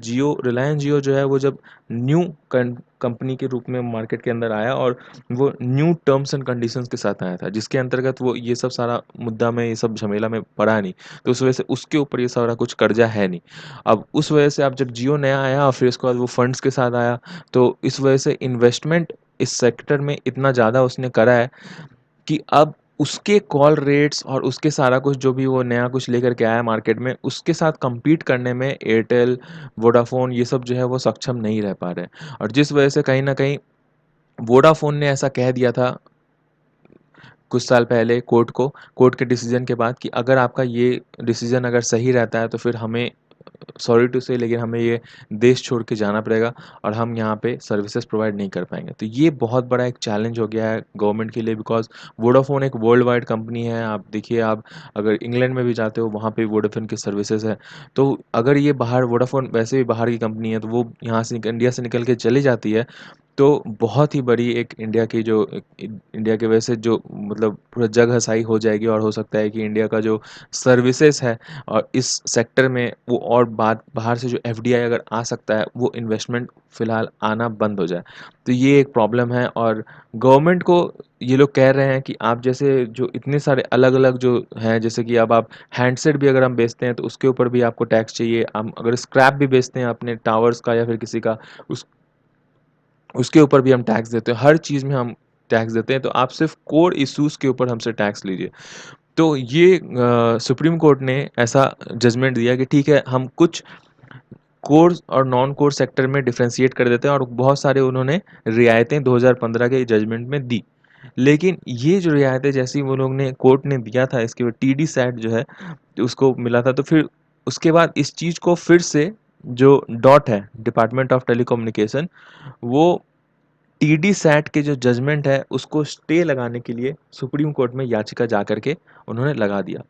रिलायंस जियो जो है वो जब न्यू कंपनी के रूप में मार्केट के अंदर आया और वो न्यू टर्म्स एंड कंडीशंस के साथ आया था, जिसके अंतर्गत वो ये सब सारा मुद्दा में, ये सब झमेला में पड़ा नहीं। तो उस वजह से उसके ऊपर ये सारा कुछ कर्जा है नहीं। अब उस वजह से अब जब जियो नया आया और फिर उसके बाद वो फंड्स के साथ आया, तो इस वजह से इन्वेस्टमेंट इस सेक्टर में इतना ज़्यादा उसने करा है कि अब उसके कॉल रेट्स और उसके सारा कुछ जो भी वो नया कुछ लेकर के आया मार्केट में, उसके साथ कम्पीट करने में एयरटेल, वोडाफ़ोन ये सब जो है वो सक्षम नहीं रह पा रहे हैं। और जिस वजह से कहीं न कहीं वोडाफ़ोन ने ऐसा कह दिया था कुछ साल पहले कोर्ट के डिसीज़न के बाद कि अगर आपका ये डिसीज़न अगर सही रहता है तो फिर हमें सॉरी टू से, लेकिन हमें ये देश छोड़ के जाना पड़ेगा और हम यहाँ पे सर्विसेज प्रोवाइड नहीं कर पाएँगे। तो ये बहुत बड़ा एक चैलेंज हो गया है गवर्नमेंट के लिए, बिकॉज़ वोडाफ़ोन एक वर्ल्ड वाइड कंपनी है। आप देखिए, आप अगर इंग्लैंड में भी जाते हो वहाँ पे वोडाफ़ोन की सर्विसेज है। तो अगर ये बाहर वोडाफ़ोन वैसे भी बाहर की कंपनी है, तो वो यहाँ से इंडिया से निकल के चली जाती है, तो बहुत ही बड़ी एक इंडिया की वजह से जो मतलब पूरा जग हसाई हो जाएगी। और हो सकता है कि इंडिया का जो सर्विसेज है और इस सेक्टर में वो और बात बाहर से जो एफडीआई अगर आ सकता है, वो इन्वेस्टमेंट फ़िलहाल आना बंद हो जाए। तो ये एक प्रॉब्लम है। और गवर्नमेंट को ये लोग कह रहे हैं कि आप जैसे जो इतने सारे अलग-अलग जो हैं, जैसे कि अब आप हैंडसेट भी अगर हम बेचते हैं तो उसके ऊपर भी आपको टैक्स चाहिए। हम अगर स्क्रैप भी बेचते हैं अपने टावर्स का या फिर किसी का, उस उसके ऊपर भी हम टैक्स देते हैं। हर चीज़ में हम टैक्स देते हैं, तो आप सिर्फ़ कोर इश्यूज़ के ऊपर हमसे टैक्स लीजिए। तो ये सुप्रीम कोर्ट ने ऐसा जजमेंट दिया कि ठीक है, हम कुछ कोर और नॉन कोर सेक्टर में डिफरेंशिएट कर देते हैं और बहुत सारे उन्होंने रियायतें 2015 के जजमेंट में दी। लेकिन ये जो रियायतें जैसी वो लोग ने कोर्ट ने दिया था, इसके बाद टीडी सैट जो है उसको मिला था, तो फिर उसके बाद इस चीज़ को फिर से जो डॉट है डिपार्टमेंट ऑफ टेलीकम्युनिकेशन, वो टीडी सैट के जो जजमेंट है उसको स्टे लगाने के लिए सुप्रीम कोर्ट में याचिका जा करके उन्होंने लगा दिया।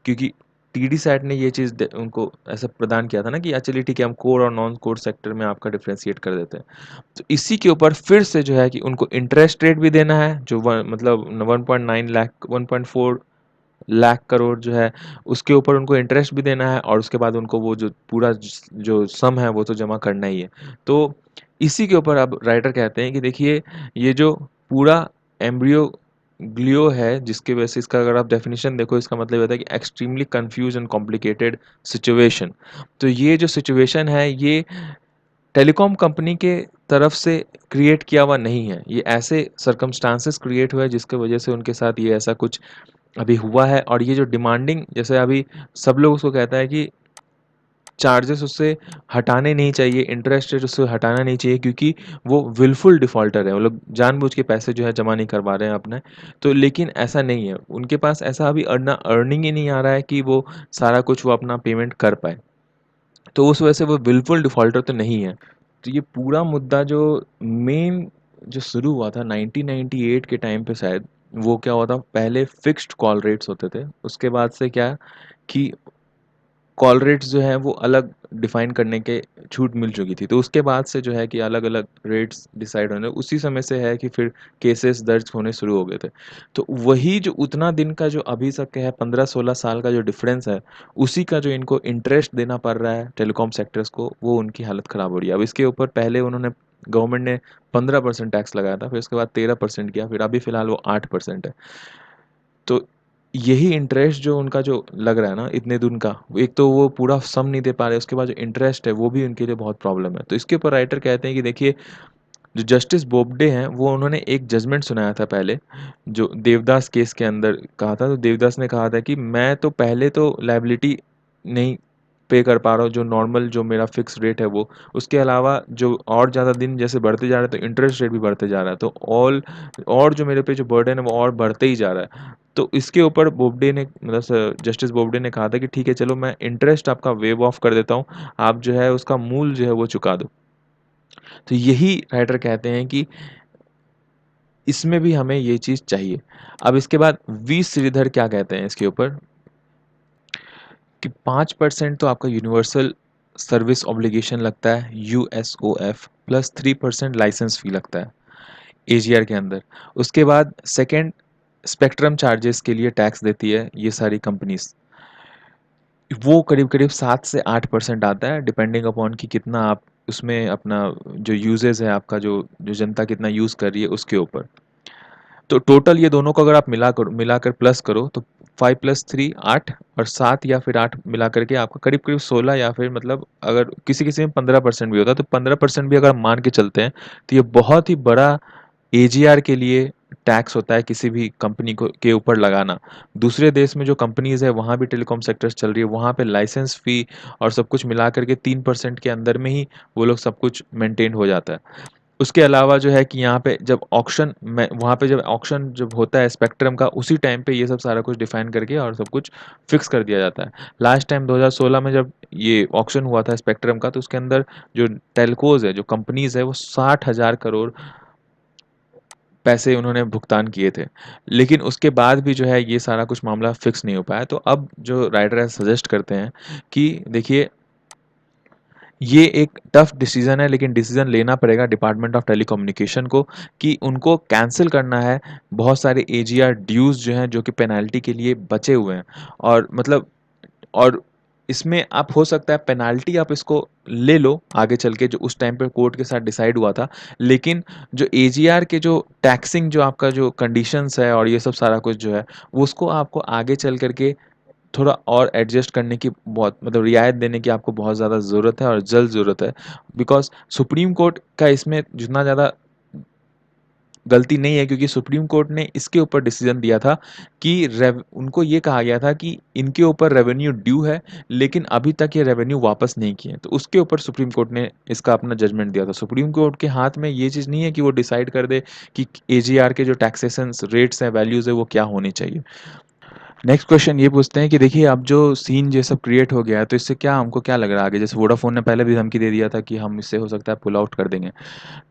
क्योंकि टीडीसैट ने ये चीज़ उनको ऐसा प्रदान किया था ना कि चलिए ठीक है, हम कोर और नॉन कोर सेक्टर में आपका डिफ्रेंशिएट कर देते हैं। तो इसी के ऊपर फिर से जो है कि उनको इंटरेस्ट रेट भी देना है, जो मतलब 1.9 लाख 1.4 लाख करोड़ जो है, उसके ऊपर उनको इंटरेस्ट भी देना है, और उसके बाद उनको वो जो पूरा जो सम है वो तो जमा करना ही है। तो इसी के ऊपर अब राइटर कहते हैं कि देखिए, ये जो पूरा एम्ब्रियो ग्लियो है, जिसके वजह से इसका अगर आप डेफिनेशन देखो, इसका मतलब होता है कि extremely confuse and complicated situation. तो ये जो सिचुएशन है, ये टेलीकॉम कंपनी के तरफ से क्रिएट किया हुआ नहीं है, ये ऐसे सर्कमस्टांसेस क्रिएट हुआ है जिसकी वजह से उनके साथ ये ऐसा कुछ अभी हुआ है। और ये जो डिमांडिंग, जैसे अभी सब लोग उसको कहता है कि चार्जेस उससे हटाने नहीं चाहिए, इंटरेस्ट रेट उससे हटाना नहीं चाहिए, क्योंकि वो विलफुल डिफ़ॉल्टर है, वो लोग जानबूझ के पैसे जो है जमा नहीं करवा रहे हैं अपने। तो लेकिन ऐसा नहीं है, उनके पास ऐसा अभी अर्निंग ही नहीं आ रहा है कि वो सारा कुछ वो अपना पेमेंट कर पाए। तो उस वजह से वो विलफुल डिफ़ॉल्टर तो नहीं है। तो ये पूरा मुद्दा जो मेन जो शुरू हुआ था 1998 के टाइम पे शायद, वो क्या हुआ था, पहले फिक्स्ड कॉल रेट्स होते थे, उसके बाद से क्या कि कॉल रेट्स जो हैं वो अलग डिफाइन करने के छूट मिल चुकी थी। तो उसके बाद से जो है कि अलग-अलग रेट्स डिसाइड होने, उसी समय से है कि फिर केसेस दर्ज होने शुरू हो गए थे। तो वही जो उतना दिन का जो अभी तक के है 15-16 साल का जो डिफरेंस है, उसी का जो इनको इंटरेस्ट देना पड़ रहा है टेलीकॉम सेक्टर्स को, वो उनकी हालत ख़राब हो रही है। अब इसके ऊपर पहले उन्होंने गवर्नमेंट ने 15% टैक्स लगाया था, फिर उसके बाद 13% किया, फिर अभी फ़िलहाल वो 8% है। तो यही इंटरेस्ट जो उनका जो लग रहा है ना इतने दिन का, एक तो वो पूरा सम नहीं दे पा रहे, उसके बाद जो इंटरेस्ट है वो भी उनके लिए बहुत प्रॉब्लम है। तो इसके ऊपर राइटर कहते हैं कि देखिए, जो जस्टिस बोब्डे हैं वो उन्होंने एक जजमेंट सुनाया था पहले, जो देवदास केस के अंदर कहा था। तो देवदास ने कहा था कि मैं तो पहले तो लायबिलिटी नहीं पे कर पा रहा हूँ, जो नॉर्मल जो मेरा फिक्स रेट है वो, उसके अलावा जो और ज़्यादा दिन जैसे बढ़ते जा रहे हैं तो इंटरेस्ट रेट भी बढ़ते जा रहा है, तो और जो मेरे पे जो बर्डन है वो और बढ़ते ही जा रहा है। तो इसके ऊपर बोब्डे ने मतलब जस्टिस बोब्डे ने कहा था कि ठीक है, चलो मैं इंटरेस्ट आपका वेव ऑफ कर देता हूँ, आप जो है उसका मूल जो है वो चुका दो। तो यही राइटर कहते हैं कि इसमें भी हमें ये चीज़ चाहिए। अब इसके बाद वी श्रीधर क्या कहते हैं इसके ऊपर, कि 5% तो आपका यूनिवर्सल सर्विस ऑब्लिगेशन लगता है, यूएसओएफ, प्लस 3% लाइसेंस फी लगता है एजीआर के अंदर। उसके बाद सेकंड, स्पेक्ट्रम चार्जेस के लिए टैक्स देती है ये सारी कंपनीज, वो करीब-करीब 7 से 8% आता है, डिपेंडिंग अपॉन कि कितना आप उसमें अपना जो यूज़ेज़ है, आपका जो जनता कितना यूज़ कर रही है उसके ऊपर। तो टोटल ये दोनों को अगर आप मिलाकर प्लस करो तो 5 प्लस 3 8, और 7 या फिर 8 मिला करके आपका करीब-करीब 16, या फिर मतलब अगर किसी-किसी में 15% भी होता है, तो 15% भी अगर मान के चलते हैं, तो ये बहुत ही बड़ा एजीआर के लिए टैक्स होता है किसी भी कंपनी को के ऊपर लगाना। दूसरे देश में जो कंपनीज़ है वहाँ भी टेलीकॉम सेक्टर्स चल रही है, वहाँ पे लाइसेंस फ़ी और सब कुछ मिला कर के 3% के अंदर में ही वो लोग सब कुछ मेंटेन हो जाता है। उसके अलावा जो है कि यहाँ पे जब ऑक्शन में वहाँ पे जब ऑक्शन जब होता है स्पेक्ट्रम का, उसी टाइम पे ये सब सारा कुछ डिफाइन करके और सब कुछ फिक्स कर दिया जाता है। लास्ट टाइम 2016 में जब ये ऑक्शन हुआ था स्पेक्ट्रम का, तो उसके अंदर जो टेलकोज़ है, जो कंपनीज़ है, वो 60,000 करोड़ पैसे उन्होंने भुगतान किए थे। लेकिन उसके बाद भी जो है ये सारा कुछ मामला फिक्स नहीं हो पाया। तो अब जो राइटर है सजेस्ट करते हैं कि देखिए, ये एक टफ डिसीज़न है, लेकिन डिसीज़न लेना पड़ेगा डिपार्टमेंट ऑफ टेलीकम्युनिकेशन को, कि उनको कैंसल करना है बहुत सारे एजीआर ड्यूज़ जो हैं, जो कि पेनल्टी के लिए बचे हुए हैं। और मतलब, और इसमें आप हो सकता है पेनल्टी आप इसको ले लो आगे चल के, जो उस टाइम पे कोर्ट के साथ डिसाइड हुआ था। लेकिन जो एजीआर के जो टैक्सिंग जो आपका जो कंडीशंस है और ये सब सारा कुछ जो है, वो उसको आपको आगे चल कर के थोड़ा और एडजस्ट करने की, बहुत मतलब रियायत देने की आपको बहुत ज़्यादा ज़रूरत है और जल्द ज़रूरत है। बिकॉज़ सुप्रीम कोर्ट का इसमें जितना ज़्यादा गलती नहीं है, क्योंकि सुप्रीम कोर्ट ने इसके ऊपर डिसीजन दिया था कि उनको ये कहा गया था कि इनके ऊपर रेवेन्यू ड्यू है, लेकिन अभी तक ये रेवेन्यू वापस नहीं किए हैं। तो उसके ऊपर सुप्रीम कोर्ट ने इसका अपना जजमेंट दिया था। सुप्रीम कोर्ट के हाथ में ये चीज़ नहीं है कि वो डिसाइड कर दे कि एजीआर के जो टैक्सेशन रेट्स हैं, वैल्यूज़ है, वो क्या होनी चाहिए। नेक्स्ट क्वेश्चन ये पूछते हैं कि देखिए, अब जो सीन ये सब क्रिएट हो गया है, तो इससे क्या हमको क्या लग रहा है आगे? जैसे वोडाफ़ोन ने पहले भी धमकी दे दिया था कि हम इससे हो सकता है पुल आउट कर देंगे।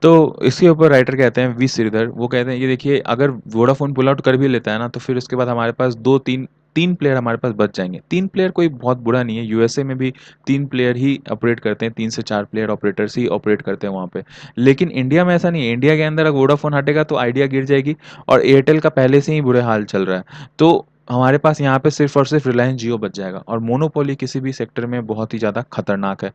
तो इसके ऊपर राइटर कहते हैं, वी श्रीधर, वो कहते हैं कि देखिए, अगर वोडाफ़ोन पुल आउट कर भी लेता है ना, तो फिर उसके बाद हमारे पास 2-3 3 प्लेयर हमारे पास बच जाएँगे। 3 प्लेयर कोई बहुत बुरा नहीं है, यूएसए में भी 3 प्लेयर ही ऑपरेट करते हैं, 3 से 4 प्लेयर ऑपरेटर्स ही ऑपरेट करते हैं वहाँ पे। लेकिन इंडिया में ऐसा नहीं है, इंडिया के अंदर अगर वोडाफ़ोन हटेगा तो आइडिया गिर जाएगी और एयरटेल का पहले से ही बुरे हाल चल रहा है। तो हमारे पास यहाँ पे सिर्फ़ और सिर्फ़ रिलायंस जियो बच जाएगा और मोनोपोली किसी भी सेक्टर में बहुत ही ज़्यादा खतरनाक है।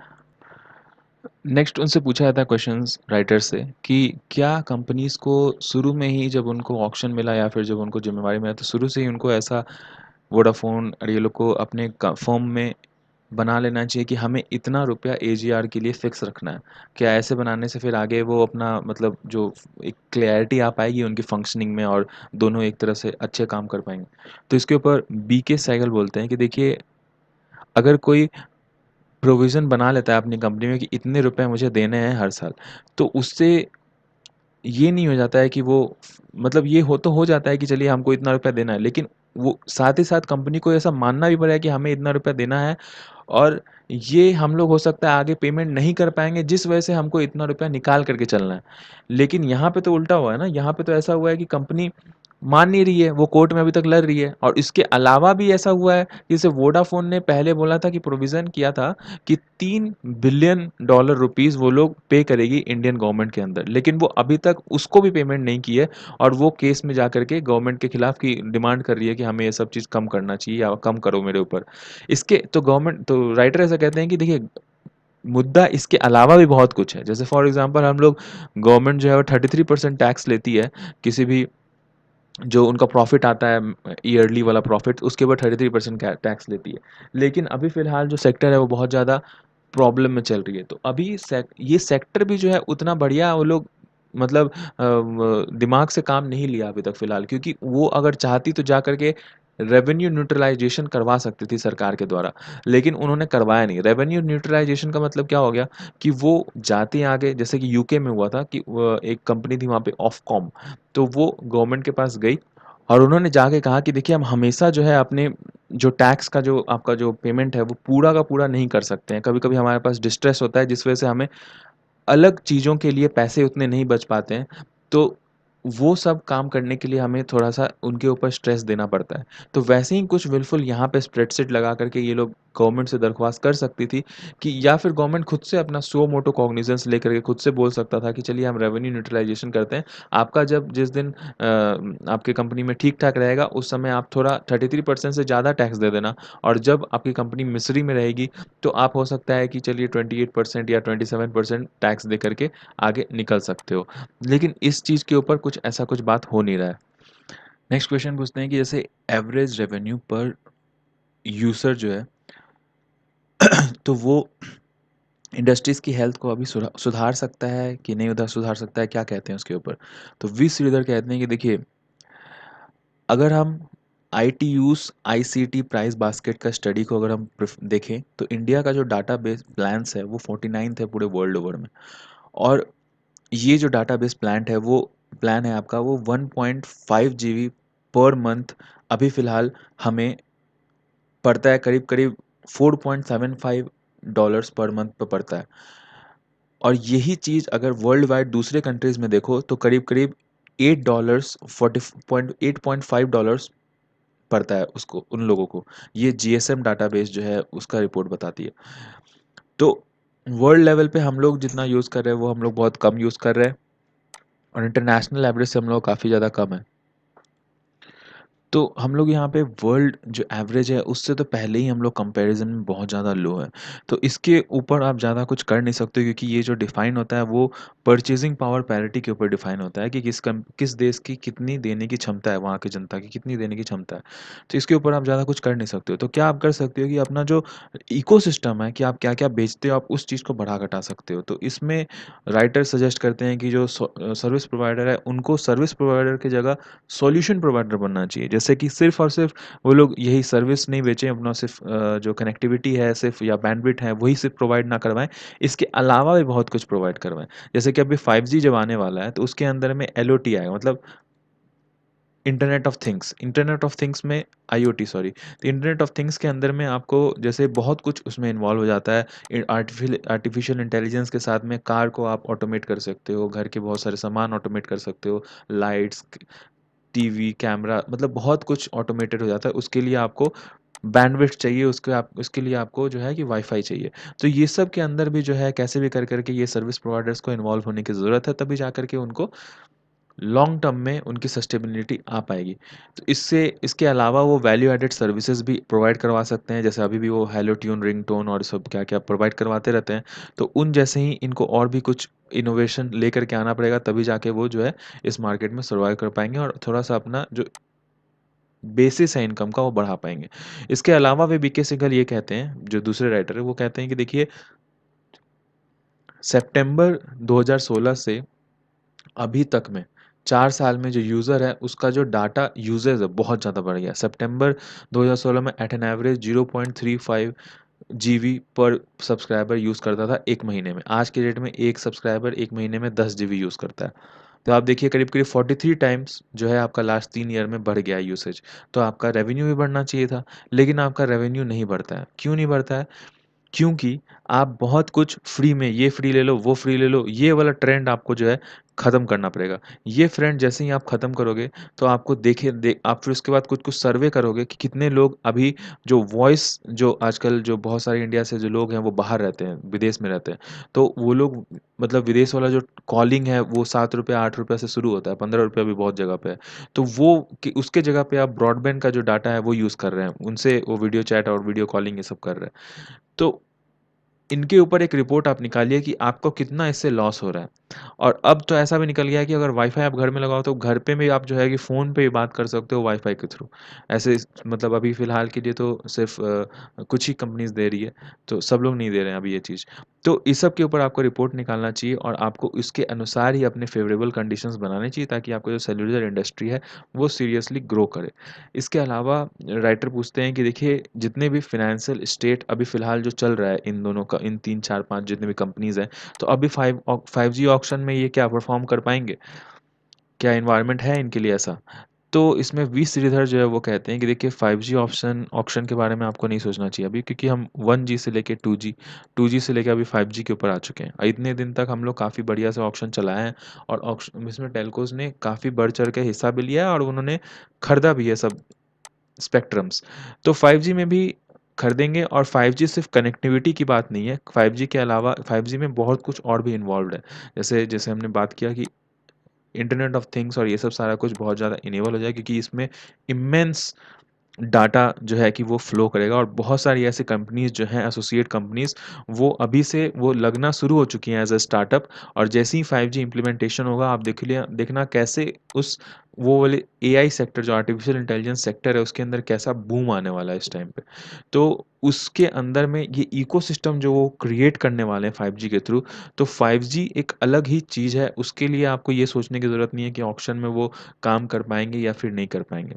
नेक्स्ट उनसे पूछा जाता है क्वेश्चंस राइटर से कि क्या कंपनीज़ को शुरू में ही जब उनको ऑप्शन मिला या फिर जब उनको ज़िम्मेवारी मिला तो शुरू से ही उनको ऐसा वोडाफ़ोन और ये लोग को अपने क फ़र्म में बना लेना चाहिए कि हमें इतना रुपया एजीआर के लिए फ़िक्स रखना है। क्या ऐसे बनाने से फिर आगे वो अपना मतलब जो एक क्लैरिटी आ पाएगी उनकी फ़ंक्शनिंग में और दोनों एक तरह से अच्छे काम कर पाएँगे। तो इसके ऊपर बीके सहगल बोलते हैं कि देखिए, अगर कोई प्रोविज़न बना लेता है अपनी कंपनी में कि इतने रुपए मुझे देने हैं हर साल, तो उससे ये नहीं हो जाता है कि वो मतलब ये हो जाता है कि चलिए हमको इतना रुपया देना है, लेकिन वो साथ ही साथ कंपनी को ऐसा मानना भी पड़ेगा कि हमें इतना रुपया देना है और ये हम लोग हो सकता है आगे पेमेंट नहीं कर पाएँगे जिस वजह से हमको इतना रुपया निकाल कर के चलना है। लेकिन यहाँ पे तो उल्टा हुआ है ना, यहाँ पे तो ऐसा हुआ है कि कंपनी मान नहीं रही है, वो कोर्ट में अभी तक लड़ रही है और इसके अलावा भी ऐसा हुआ है, जैसे वोडाफ़ोन ने पहले बोला था कि प्रोविज़न किया था कि 3 बिलियन डॉलर रुपीस वो लोग पे करेगी इंडियन गवर्नमेंट के अंदर, लेकिन वो अभी तक उसको भी पेमेंट नहीं की है और वो केस में जाकर के गवर्नमेंट के खिलाफ की डिमांड कर रही है कि हमें ये सब चीज़ कम करना चाहिए या कम करो मेरे ऊपर। इसके तो गवर्नमेंट तो राइटर ऐसा कहते हैं कि देखिए, मुद्दा इसके अलावा भी बहुत कुछ है। जैसे फॉर एग्ज़ाम्पल हम लोग गवर्नमेंट जो है वो 33% टैक्स लेती है किसी भी जो उनका प्रॉफ़िट आता है ईयरली वाला प्रॉफ़िट उसके ऊपर 33% कै टैक्स लेती है। लेकिन अभी फ़िलहाल जो सेक्टर है वो बहुत ज़्यादा प्रॉब्लम में चल रही है। तो अभी ये सेक्टर भी जो है उतना बढ़िया वो लोग मतलब दिमाग से काम नहीं लिया अभी तक फ़िलहाल, क्योंकि वो अगर चाहती तो जा कर के रेवेन्यू न्यूट्रलाइज़ेशन करवा सकती थी सरकार के द्वारा, लेकिन उन्होंने करवाया नहीं। रेवेन्यू न्यूट्रलाइज़ेशन का मतलब क्या हो गया कि वो जाते आगे, जैसे कि यूके में हुआ था कि एक कंपनी थी वहाँ पे ऑफकॉम, तो वो गवर्नमेंट के पास गई और उन्होंने जाके कहा कि देखिए, हम हमेशा जो है अपने जो टैक्स का जो आपका जो पेमेंट है वो पूरा का पूरा नहीं कर सकते हैं। कभी-कभी हमारे पास डिस्ट्रेस होता है जिस वज़ह से हमें अलग चीज़ों के लिए पैसे उतने नहीं बच पाते हैं, तो वो सब काम करने के लिए हमें थोड़ा-सा उनके ऊपर स्ट्रेस देना पड़ता है। तो वैसे ही कुछ विलफुल यहाँ पे स्प्रेडशीट लगा कर के ये लोग गवर्नमेंट से दरख्वास्त कर सकती थी कि या फिर गवर्नमेंट खुद से अपना सुओ मोटो कॉग्निजेंस लेकर के खुद से बोल सकता था कि चलिए हम रेवेन्यू न्यूट्रलाइज़ेशन करते हैं। आपका जब जिस दिन आपकी कंपनी में ठीक-ठाक रहेगा उस समय आप थोड़ा 33% से ज़्यादा टैक्स दे देना और जब आपकी कंपनी मिस्री में रहेगी तो आप हो सकता है कि चलिए 28% या 27% टैक्स दे करके आगे निकल सकते हो। लेकिन इस चीज़ के ऊपर कुछ ऐसा कुछ बात हो नहीं रहा है। नेक्स्ट क्वेश्चन पूछते हैं कि जैसे एवरेज रेवेन्यू पर यूज़र जो है तो वो इंडस्ट्रीज़ की हेल्थ को अभी सुधार सकता है कि नहीं उधर सुधार सकता है, क्या कहते हैं उसके ऊपर? तो वी श्रीधर कहते हैं कि देखिए, अगर हम आईटीयूज़ आईसीटी प्राइस बास्केट का स्टडी को अगर हम देखें तो इंडिया का जो डाटाबेस प्लान्स है वो 49th है पूरे वर्ल्ड ओवर में और ये जो डाटाबेस प्लान है आपका वो 1.5 जीबी पर मंथ अभी फ़िलहाल हमें पड़ता है, करीब-करीब $4.75 पर मंथ पे पड़ता है। और यही चीज़ अगर वर्ल्ड वाइड दूसरे कंट्रीज़ में देखो तो करीब-करीब $8 $8.5 पड़ता है उसको उन लोगों को। ये जीएसएम डाटाबेस जो है उसका रिपोर्ट बताती है। तो वर्ल्ड लेवल पे हम लोग जितना यूज़ कर रहे हैं वो हम लोग बहुत कम यूज़ कर रहे हैं और इंटरनेशनल एवरेज से हम लोग काफ़ी ज़्यादा कम है। तो हम लोग यहाँ पे वर्ल्ड जो एवरेज है उससे तो पहले ही हम लोग कंपैरिज़न में बहुत ज़्यादा लो है। तो इसके ऊपर आप ज़्यादा कुछ कर नहीं सकते क्योंकि ये जो डिफ़ाइन होता है वो परचेज़िंग पावर पैरिटी के ऊपर डिफ़ाइन होता है कि किस देश की कितनी देने की क्षमता है, वहाँ की जनता की कितनी देने की क्षमता है। तो इसके ऊपर आप ज़्यादा कुछ कर नहीं सकते हो। तो क्या आप कर सकते हो कि अपना जो इकोसिस्टम है कि आप क्या-क्या बेचते हो आप उस चीज़ को बढ़ा-घटा सकते हो। तो इसमें राइटर सजेस्ट करते हैं कि जो सर्विस प्रोवाइडर है उनको सर्विस प्रोवाइडर की जगह सॉल्यूशन प्रोवाइडर बनना चाहिए। जैसे कि सिर्फ़ और सिर्फ़ वो लोग यही सर्विस नहीं बेचें, अपना सिर्फ़ जो कनेक्टिविटी है सिर्फ़ या बैंडविड्थ है वही सिर्फ़ प्रोवाइड ना करवाएँ, इसके अलावा भी बहुत कुछ प्रोवाइड करवाएँ। जैसे कि अभी 5G जब आने वाला है तो उसके अंदर में एलओटी आएगा, मतलब इंटरनेट ऑफ थिंग्स में आईओटी सॉरी। तो इंटरनेट ऑफ थिंग्स के अंदर में आपको जैसे बहुत कुछ उसमें इन्वॉल्व हो जाता है। आर्टिफ़िशियल इंटेलिजेंस के साथ में कार को आप ऑटोमेट कर सकते हो, घर के बहुत सारे सामान ऑटोमेट कर सकते हो, लाइट्स टीवी, कैमरा मतलब बहुत कुछ ऑटोमेटेड हो जाता है। उसके लिए आपको बैंडविड्थ चाहिए, उसके लिए आपको जो है कि वाई-फाई चाहिए। तो ये सब के अंदर भी जो है कैसे भी कर के ये सर्विस प्रोवाइडर्स को इन्वॉल्व होने की ज़रूरत है, तभी जाकर के उनको लॉन्ग टर्म में उनकी सस्टेनेबिलिटी आ पाएगी। तो इसके अलावा वो वैल्यू एडेड सर्विसेज़ भी प्रोवाइड करवा सकते हैं, जैसे अभी भी वो हेलो ट्यून, रिंगटोन और सब क्या-क्या प्रोवाइड करवाते रहते हैं। तो उन जैसे ही इनको और भी कुछ इनोवेशन लेकर के आना पड़ेगा, तभी जाके वो जो है इस मार्केट में सर्वाइव कर पाएँगे और थोड़ा-सा अपना जो बेसिस है इनकम का वो बढ़ा पाएँगे। इसके अलावा भी बीके सिंघल ये कहते हैं, जो दूसरे राइटर हैं, वो कहते हैं कि देखिए सितंबर 2016 से अभी तक में 4 साल में जो यूज़र है, उसका जो डाटा यूसेज है, बहुत ज़्यादा बढ़ गया। सितंबर 2016 में एट एन एवरेज 0.35 जीबी पर सब्सक्राइबर यूज़ करता था 1 महीने में। आज के डेट में एक सब्सक्राइबर 1 महीने में 10 जीबी यूज़ करता है। तो आप देखिए करीब-करीब 43 टाइम्स जो है आपका लास्ट 3 ईयर में बढ़ गया है यूसेज। तो आपका रेवेन्यू भी बढ़ना चाहिए था, लेकिन आपका रेवेन्यू नहीं बढ़ता है। क्यों नहीं बढ़ता है? क्योंकि आप बहुत कुछ फ्री में ये फ्री ले लो, वो फ्री ले लो, ये वाला ट्रेंड आपको जो है ख़त्म करना पड़ेगा। ये ट्रेंड जैसे ही आप ख़त्म करोगे, तो आपको आप फिर उसके बाद कुछ-कुछ सर्वे करोगे कि कितने लोग अभी जो वॉइस जो आजकल जो बहुत सारे इंडिया से जो लोग हैं वो बाहर रहते हैं, विदेश में रहते हैं। तो वो लोग मतलब विदेश वाला जो कॉलिंग है वो ₹7 ₹8 से शुरू होता है, ₹15 भी बहुत जगह पे है। तो वो कि उसके जगह पे आप ब्रॉडबैंड का जो डाटा है वो यूज़ कर रहे हैं। उनसे वो वीडियो चैट और वीडियो कॉलिंग ये सब कर रहे हैं। तो इनके ऊपर एक रिपोर्ट आप निकालिए कि आपको कितना इससे लॉस हो रहा है। और अब तो ऐसा भी निकल गया है कि अगर वाई-फाई आप घर में लगाओ तो घर पे भी आप जो है कि फ़ोन पे भी बात कर सकते हो वाई-फाई के थ्रू। ऐसे मतलब अभी फ़िलहाल के लिए तो सिर्फ़ कुछ ही कंपनीज़ दे रही है, तो सब लोग नहीं दे रहे हैं अभी ये चीज़। तो इस सब के ऊपर आपको रिपोर्ट निकालना चाहिए और आपको इसके अनुसार ही अपने फ़ेवरेबल कंडीशंस बनाने चाहिए ताकि आपका जो सेल्युलर इंडस्ट्री है, वो सीरियसली ग्रो करे। इसके अलावा राइटर पूछते हैं कि देखिए जितने भी फ़ाइनेंशियल स्टेट अभी फ़िलहाल जो चल रहा है इन दोनों का इन 3, 4, 5 जितने भी कंपनीज़ हैं, तो अभी 5G ऑक्शन में ये क्या परफ़ॉर्म कर पाएँगे? क्या एनवायरनमेंट है इनके लिए ऐसा? तो इसमें वी श्रीधर जो है वो कहते हैं कि देखिए 5G ऑक्शन के बारे में आपको नहीं सोचना चाहिए अभी क्योंकि हम 1G से लेके 2G से लेके अभी 5G के ऊपर आ चुके हैं। इतने दिन तक हम लोग काफ़ी बढ़िया से ऑक्शन चलाए हैं और इसमें टेल्कोज़ ने काफ़ी बढ़-चढ़ के हिस्सा भी लिया है और उन्होंने खरीदा भी है सब स्पेक्ट्रम्स। तो 5G में भी खरीदेंगे और 5G सिर्फ़ कनेक्टिविटी की बात नहीं है, 5G के अलावा 5G में बहुत कुछ और भी इन्वॉल्व्ड है। जैसे जैसे हमने बात किया कि इंटरनेट ऑफ़ थिंग्स और ये सब सारा कुछ बहुत ज़्यादा इनेबल हो जाए क्योंकि इसमें इम्मेंस डाटा जो है कि वो फ़्लो करेगा और बहुत सारी ऐसी कंपनीज़ जो हैं एसोसिएट कंपनीज़ वो अभी से वो लगना शुरू हो चुकी हैं एज़ अ स्टार्टअप और जैसे ही 5G इम्प्लीमेंटेशन होगा आप देखना कैसे उस वो वाले एआई सेक्टर जो आर्टिफ़िशियल इंटेलिजेंस सेक्टर है उसके अंदर कैसा बूम आने वाला है इस टाइम पे। तो उसके अंदर में ये इकोसिस्टम जो वो क्रिएट करने वाले हैं 5G के थ्रू, तो 5G एक अलग ही चीज़ है, उसके लिए आपको ये सोचने की ज़रूरत नहीं है कि ऑक्शन में वो काम कर पाएँगे या फिर नहीं कर पाएँगे।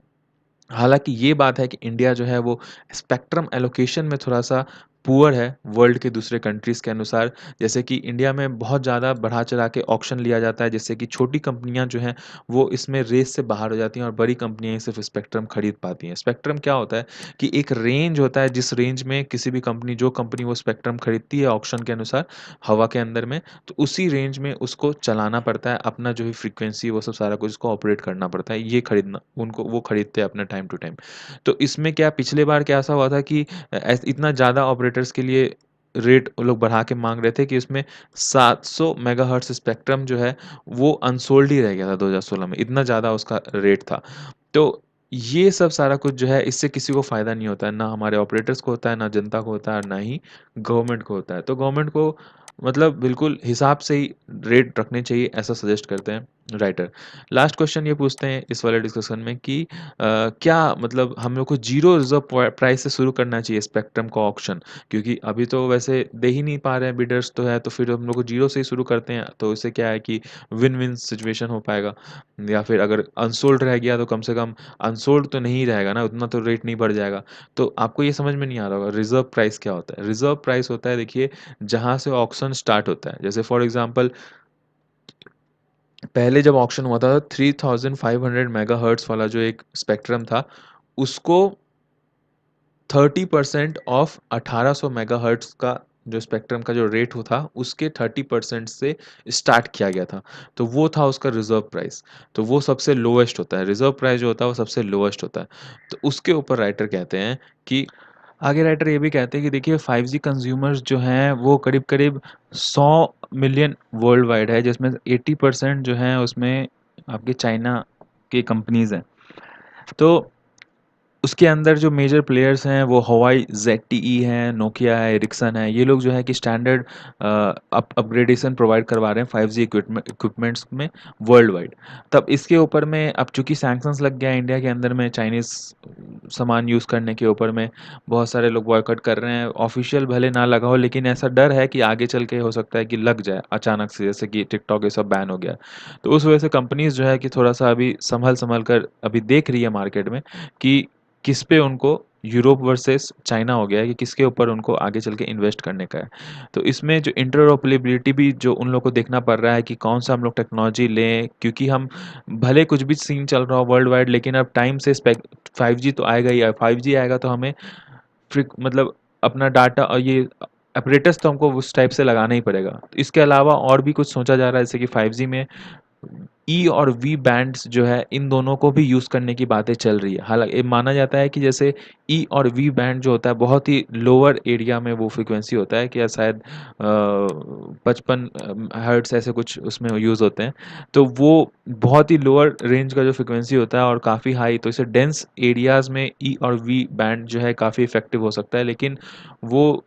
हालाँकि ये बात है कि इंडिया जो है वो स्पेक्ट्रम एलोकेशन में थोड़ा-सा पुअर है वर्ल्ड के दूसरे कंट्रीज़ के अनुसार। जैसे कि इंडिया में बहुत ज़्यादा बढ़ा-चढ़ा के ऑक्शन लिया जाता है जिससे कि छोटी कंपनियाँ जो हैं वो इसमें रेस से बाहर हो जाती हैं और बड़ी कंपनियाँ ही सिर्फ़ स्पेक्ट्रम खरीद पाती हैं। स्पेक्ट्रम क्या होता है कि एक रेंज होता है जिस रेंज में किसी भी कंपनी जो कंपनी वो स्पेक्ट्रम खरीदती है ऑक्शन के अनुसार हवा के अंदर में, तो उसी रेंज में उसको चलाना पड़ता है। अपना जो भी फ्रीक्वेंसी है वो सब सारा कुछ उसको ऑपरेट करना पड़ता है। ये खरीदना उनको वो खरीदते हैं अपना टाइम टू टाइम। तो इसमें क्या पिछले बार क्या ऐसा हुआ था कि इतना ज़्यादा ऑपरेटर्स के लिए रेट वो लोग बढ़ा के माँग रहे थे कि उसमें 700 मेगाहर्ट्ज़ स्पेक्ट्रम जो है वो अनसोल्ड ही रह गया था 2016 में, इतना ज़्यादा उसका रेट था। तो ये सब सारा कुछ जो है इससे किसी को फ़ायदा नहीं होता है, ना हमारे ऑपरेटर्स को होता है, ना जनता को होता है और ना ही गवर्नमेंट को होता है। तो गवर्नमेंट को मतलब बिल्कुल हिसाब से ही रेट रखने चाहिए ऐसा सजेस्ट करते हैं राइटर। लास्ट क्वेश्चन ये पूछते हैं इस वाले डिस्कशन में कि क्या मतलब हम लोग को ज़ीरो रिज़र्व प्राइस से शुरू करना चाहिए स्पेक्ट्रम का ऑक्शन? क्योंकि अभी तो वैसे दे ही नहीं पा रहे हैं बिडर्स तो है, तो फिर हम लोग को ज़ीरो से ही शुरू करते हैं, तो इससे क्या है कि विन-विन सिचुएशन हो पाएगा। या फिर अगर अनसोल्ड रह गया तो कम से कम अनसोल्ड तो नहीं रहेगा ना, उतना तो रेट नहीं बढ़ जाएगा। तो आपको ये समझ में नहीं आ रहा होगा रिज़र्व प्राइस क्या होता है? रिज़र्व प्राइस होता है देखिए जहाँ से ऑक्शन स्टार्ट होता है। जैसे फॉर एग्ज़ाम्पल पहले जब ऑक्शन हुआ था 3500 मेगाहर्ट्ज़ वाला जो एक स्पेक्ट्रम था, उसको 30% ऑफ 1800 मेगाहर्ट्ज़ का जो स्पेक्ट्रम का जो रेट था उसके 30% से स्टार्ट किया गया था। तो वो था उसका रिज़र्व प्राइस। तो वो सबसे लोएस्ट होता है, रिज़र्व प्राइस जो होता है वो सबसे लोएस्ट होता है। तो उसके ऊपर राइटर कहते हैं कि आगे राइटर ये भी कहते हैं कि देखिए 5G कंज्यूमर्स जो हैं वो करीब-करीब 100 मिलियन वर्ल्ड वाइड है, जिसमें 80% जो हैं उसमें आपके चाइना की कंपनीज़ हैं। तो उसके अंदर जो मेजर प्लेयर्स हैं वो हवाई ZTE हैं, नोकिया है, एरिक्सन है, ये लोग जो है कि स्टैंडर्ड अपग्रेडेशन प्रोवाइड करवा रहे हैं 5G इक्विपमेंट्स में वर्ल्ड वाइड। तब इसके ऊपर में अब चूंकि सैंक्शंस लग गया है इंडिया के अंदर में चाइनीज़ सामान यूज़ करने के ऊपर में, बहुत सारे लोग बॉयकॉट कर रहे हैं। ऑफिशियल भले ना लगा हो लेकिन ऐसा डर है कि आगे चल के हो सकता है कि लग जाए अचानक से, जैसे कि टिकटॉक ये सब बैन हो गया। तो उस वजह से कंपनीज जो है कि थोड़ा सा अभी संभल संभल कर अभी देख रही है मार्केट में कि किस पे उनको, यूरोप वर्सेस चाइना हो गया है कि किसके ऊपर उनको आगे चल के इन्वेस्ट करने का है। तो इसमें जो इंटरऑपरेबिलिटी भी जो उन लोगों को देखना पड़ रहा है कि कौन सा हम लोग टेक्नोलॉजी लें, क्योंकि हम भले कुछ भी सीन चल रहा हो वर्ल्ड वाइड लेकिन अब टाइम से 5G तो आएगा ही, 5G आएगा तो हमें मतलब अपना डाटा और ये अपरेटस तो हमको उस टाइप से लगाना ही पड़ेगा। तो इसके अलावा और भी कुछ सोचा जा रहा है, जैसे कि 5G में ई और वी बैंड्स जो है इन दोनों को भी यूज़ करने की बातें चल रही है। हालांकि ये माना जाता है कि जैसे ई और वी बैंड जो होता है बहुत ही लोअर एरिया में वो फ्रीक्वेंसी होता है, क्या शायद 55 हर्ट्स ऐसे कुछ उसमें यूज़ होते हैं। तो वो बहुत ही लोअर रेंज का जो फ्रीक्वेंसी होता है और काफ़ी हाई, तो इसे डेंस एरियाज़ में ई और वी बैंड जो है काफ़ी इफ़ेक्टिव हो सकता है, लेकिन वो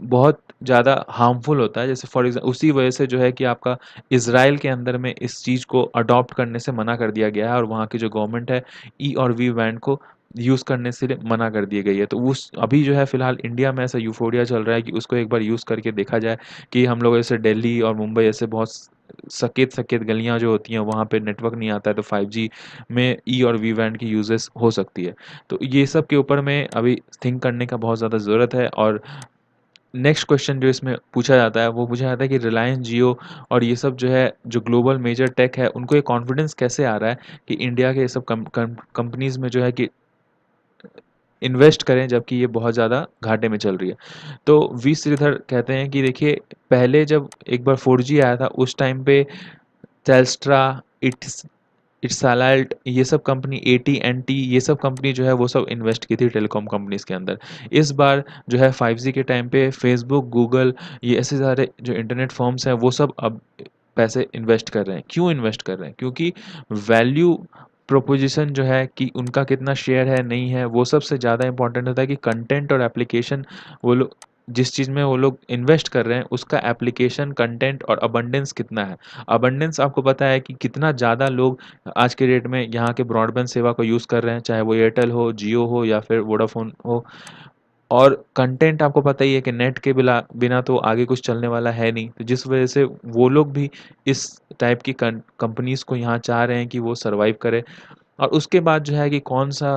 बहुत ज़्यादा हार्मफुल होता है। जैसे फॉर उसी वजह से जो है कि आपका इज़राइल के अंदर में इस चीज़ को अडॉप्ट करने से मना कर दिया गया है और वहाँ की जो गवर्नमेंट है ई और वी बैंड को यूज़ करने से मना कर दी गई है। तो उस अभी जो है फ़िलहाल इंडिया में ऐसा यूफ़ोरिया चल रहा है कि उसको एक बार यूज़ करके देखा जाए कि हम लोग जैसे दिल्ली और मुंबई ऐसे बहुत सकेत-सकेत गलियाँ जो होती हैं वहाँ पे नेटवर्क नहीं आता है, तो 5G में ई और वी बैंड की यूज़ेज़ हो सकती है। तो ये सब के ऊपर में अभी थिंक करने का बहुत ज़्यादा ज़रूरत है। और नेक्स्ट क्वेश्चन जो इसमें पूछा जाता है वो पूछा जाता है कि रिलायंस जियो और ये सब जो है जो ग्लोबल मेजर टेक है उनको ये कॉन्फिडेंस कैसे आ रहा है कि इंडिया के ये सब कंपनीज में जो है कि इन्वेस्ट करें, जबकि ये बहुत ज़्यादा घाटे में चल रही है। तो वी श्रीधर कहते हैं कि देखिए पहले जब एक बार 4G आया था उस टाइम पे टेल्स्ट्रा, इट्स इट्सालाल्ट, ये सब कंपनी, एटी-एन-टी, ये सब कंपनी जो है वो सब इन्वेस्ट की थी टेलीकॉम कंपनीज़ के अंदर। इस बार जो है 5G के टाइम पे फेसबुक, गूगल, ये ऐसे सारे जो इंटरनेट फर्म्स हैं वो सब अब पैसे इन्वेस्ट कर रहे हैं। क्यों इन्वेस्ट कर रहे हैं? क्योंकि वैल्यू प्रोपोज़िशन जो है कि उनका कितना शेयर है, नहीं है, वो सबसे ज़्यादा इम्पोर्टेंट होता है कि कंटेंट और एप्लीकेशन वो लोग जिस चीज़ में वो लोग इन्वेस्ट कर रहे हैं उसका एप्लीकेशन, कंटेंट और अबंडेंस कितना है। अबंडेंस आपको पता है कि कितना ज़्यादा लोग आज के डेट में यहाँ के ब्रॉडबैंड सेवा को यूज़ कर रहे हैं, चाहे वो एयरटेल हो, जियो हो या फिर वोडाफ़ोन हो। और कंटेंट आपको पता ही है कि नेट के बिना तो आगे कुछ चलने वाला है नहीं। तो जिस वजह से वो लोग भी इस टाइप की कंपनीज़ को यहाँ चाह रहे हैं कि वो सर्वाइव करे। और उसके बाद जो है कि कौन-सा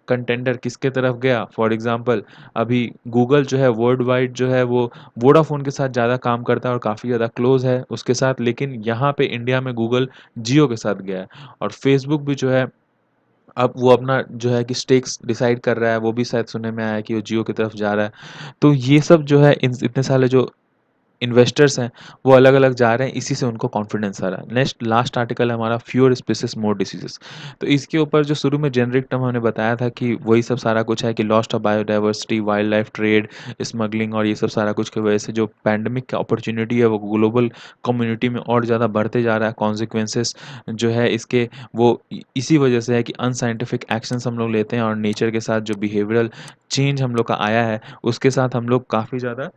कंटेंडर किसके तरफ गया, फॉर एग्ज़ाम्पल अभी गूगल जो है वर्ल्ड वाइड जो है वो वोडाफ़ोन के साथ ज़्यादा काम करता है और काफ़ी ज़्यादा क्लोज़ है उसके साथ, लेकिन यहाँ पे इंडिया में गूगल जियो के साथ गया है। और फ़ेसबुक भी जो है अब वो अपना जो है कि स्टेक्स डिसाइड कर रहा है, वो भी शायद सुनने में आया है कि वो जियो की तरफ जा रहा है। तो ये सब जो है इन इतने सारे जो इन्वेस्टर्स हैं, वो अलग-अलग जा रहे हैं, इसी से उनको कॉन्फिडेंस आ रहा है। नेक्स्ट लास्ट आर्टिकल है हमारा फ्यूअर स्पीशीज़ मोर डिसीज़ेज़। तो इसके ऊपर जो शुरू में जेनेरिक टर्म हमने बताया था कि वही सब सारा कुछ है कि lost of biodiversity, wild life trade, smuggling और ये सब सारा कुछ की वजह से जो पैंडेमिक का अपॉर्च्युनिटी है वो ग्लोबल कम्युनिटी में और ज़्यादा बढ़ते जा रहा है। कॉन्सिक्वेंसेस जो है इसके वो इसी वजह से है कि अनसाइंटिफिक एक्शंस हम लोग लेते हैं और नेचर के साथ जो बिहेवियरल चेंज हम लोग का आया है, उसके साथ हम लोग काफ़ी ज़्यादा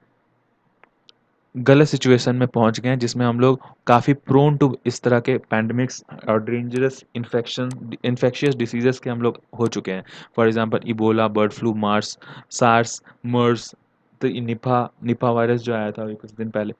गलत सिचुएशन में पहुंच गए हैं, जिसमें हम लोग काफ़ी प्रोन टू इस तरह के पैंडमिक्स और डेंजरस इन्फेक्शियस डिसीजेस के हम लोग हो चुके हैं। For example Ebola, bird flu, mars, SARS, MERS, तो ये निपा निपा वायरस जो आया था अभी कुछ दिन पहले,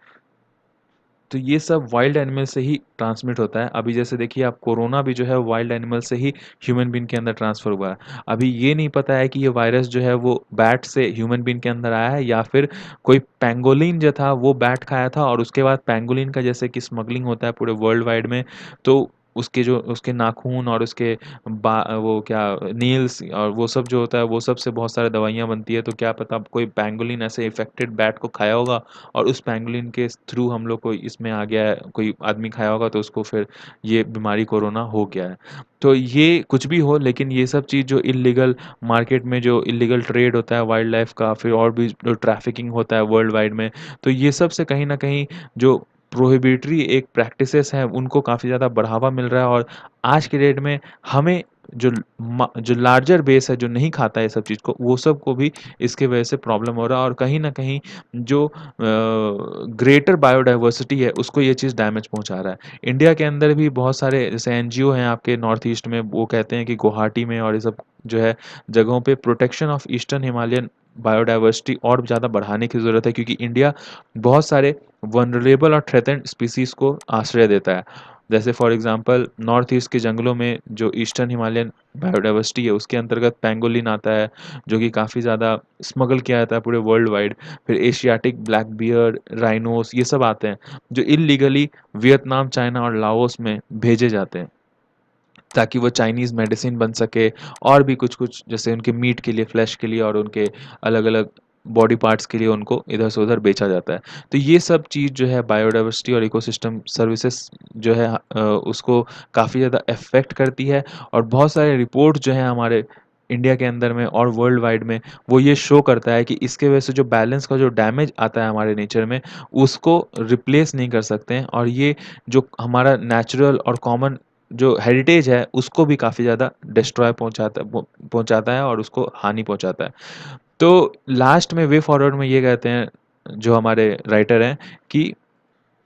तो ये सब वाइल्ड एनिमल से ही ट्रांसमिट होता है। अभी जैसे देखिए आप कोरोना भी जो है वाइल्ड एनिमल से ही ह्यूमन बीइंग के अंदर ट्रांसफ़र हुआ है। अभी ये नहीं पता है कि ये वायरस जो है वो बैट से ह्यूमन बीइंग के अंदर आया है या फिर कोई पैंगोलिन जो था वो बैट खाया था और उसके बाद पैंगोलिन का जैसे कि स्मगलिंग होता है पूरे वर्ल्ड वाइड में, तो उसके जो उसके नाखून और उसके वो क्या नील्स और वो सब जो होता है वो सब से बहुत सारी दवाइयाँ बनती है। तो क्या पता कोई पैंगोलिन ऐसे इन्फेक्टेड बैट को खाया होगा और उस पैंगोलिन के थ्रू हम लोग को इसमें आ गया है, कोई आदमी खाया होगा तो उसको फिर ये बीमारी कोरोना हो गया है। तो ये कुछ भी हो, लेकिन ये सब चीज़ जो इल्लीगल मार्केट में जो इल्लीगल ट्रेड होता है वाइल्ड लाइफ का, फिर और भी जो ट्रैफिकिंग होता है वर्ल्ड वाइड में, तो ये सब से कहीं न कहीं जो प्रोहिबिटरी एक प्रैक्टिसेस हैं उनको काफ़ी ज़्यादा बढ़ावा मिल रहा है। और आज के डेट में हमें जो लार्जर बेस है जो नहीं खाता है ये सब चीज़ को, वो सब को भी इसकी वजह से प्रॉब्लम हो रहा है। और कहीं न कहीं जो ग्रेटर बायोडायवर्सिटी है उसको ये चीज़ डैमेज पहुँचा रहा है। इंडिया के अंदर भी बहुत सारे जैसे एनजीओ हैं आपके नॉर्थ ईस्ट में, वो कहते हैं कि गुवाहाटी में और ये सब जो है जगहों पे protection of eastern Himalayan biodiversity और ज़्यादा बढ़ाने की ज़रूरत है, क्योंकि इंडिया बहुत सारे वल्नरेबल और थ्रेटेन्ड स्पीशीज़ को आश्रय देता है। जैसे फॉर एग्ज़ाम्पल नॉर्थ ईस्ट के जंगलों में जो ईस्टर्न हिमालयन बायोडायवर्सिटी है उसके अंतर्गत पैंगोलिन आता है, जो कि काफ़ी ज़्यादा स्मगल किया जाता है पूरे वर्ल्ड वाइड। फिर एशियाटिक ब्लैक बियर, राइनोस ये सब आते हैं, जो इल्लीगली वियतनाम, चाइना और लाओस में भेजे जाते हैं, ताकि वो चाइनीज़ मेडिसिन बन सके और भी कुछ-कुछ जैसे उनके मीट के लिए, फ्लेश के लिए और उनके अलग-अलग बॉडी पार्ट्स के लिए उनको इधर से उधर बेचा जाता है। तो ये सब चीज़ जो है बायोडायवर्सिटी और इकोसिस्टम सर्विसेज़ जो है उसको काफ़ी ज़्यादा अफ़ेक्ट करती है। और बहुत सारे रिपोर्ट जो हैं हमारे इंडिया के अंदर में और वर्ल्ड वाइड में, वो ये शो करता है कि इसके वजह से जो बैलेंस का जो डैमेज आता है हमारे नेचर में, उसको रिप्लेस नहीं कर सकते हैं। और ये जो हमारा नेचुरल और कॉमन जो हेरिटेज है उसको भी काफ़ी ज़्यादा डिस्ट्रॉय पहुँचाता है और उसको हानि पहुँचाता है। तो लास्ट में वे फॉरवर्ड में ये कहते हैं जो हमारे राइटर हैं कि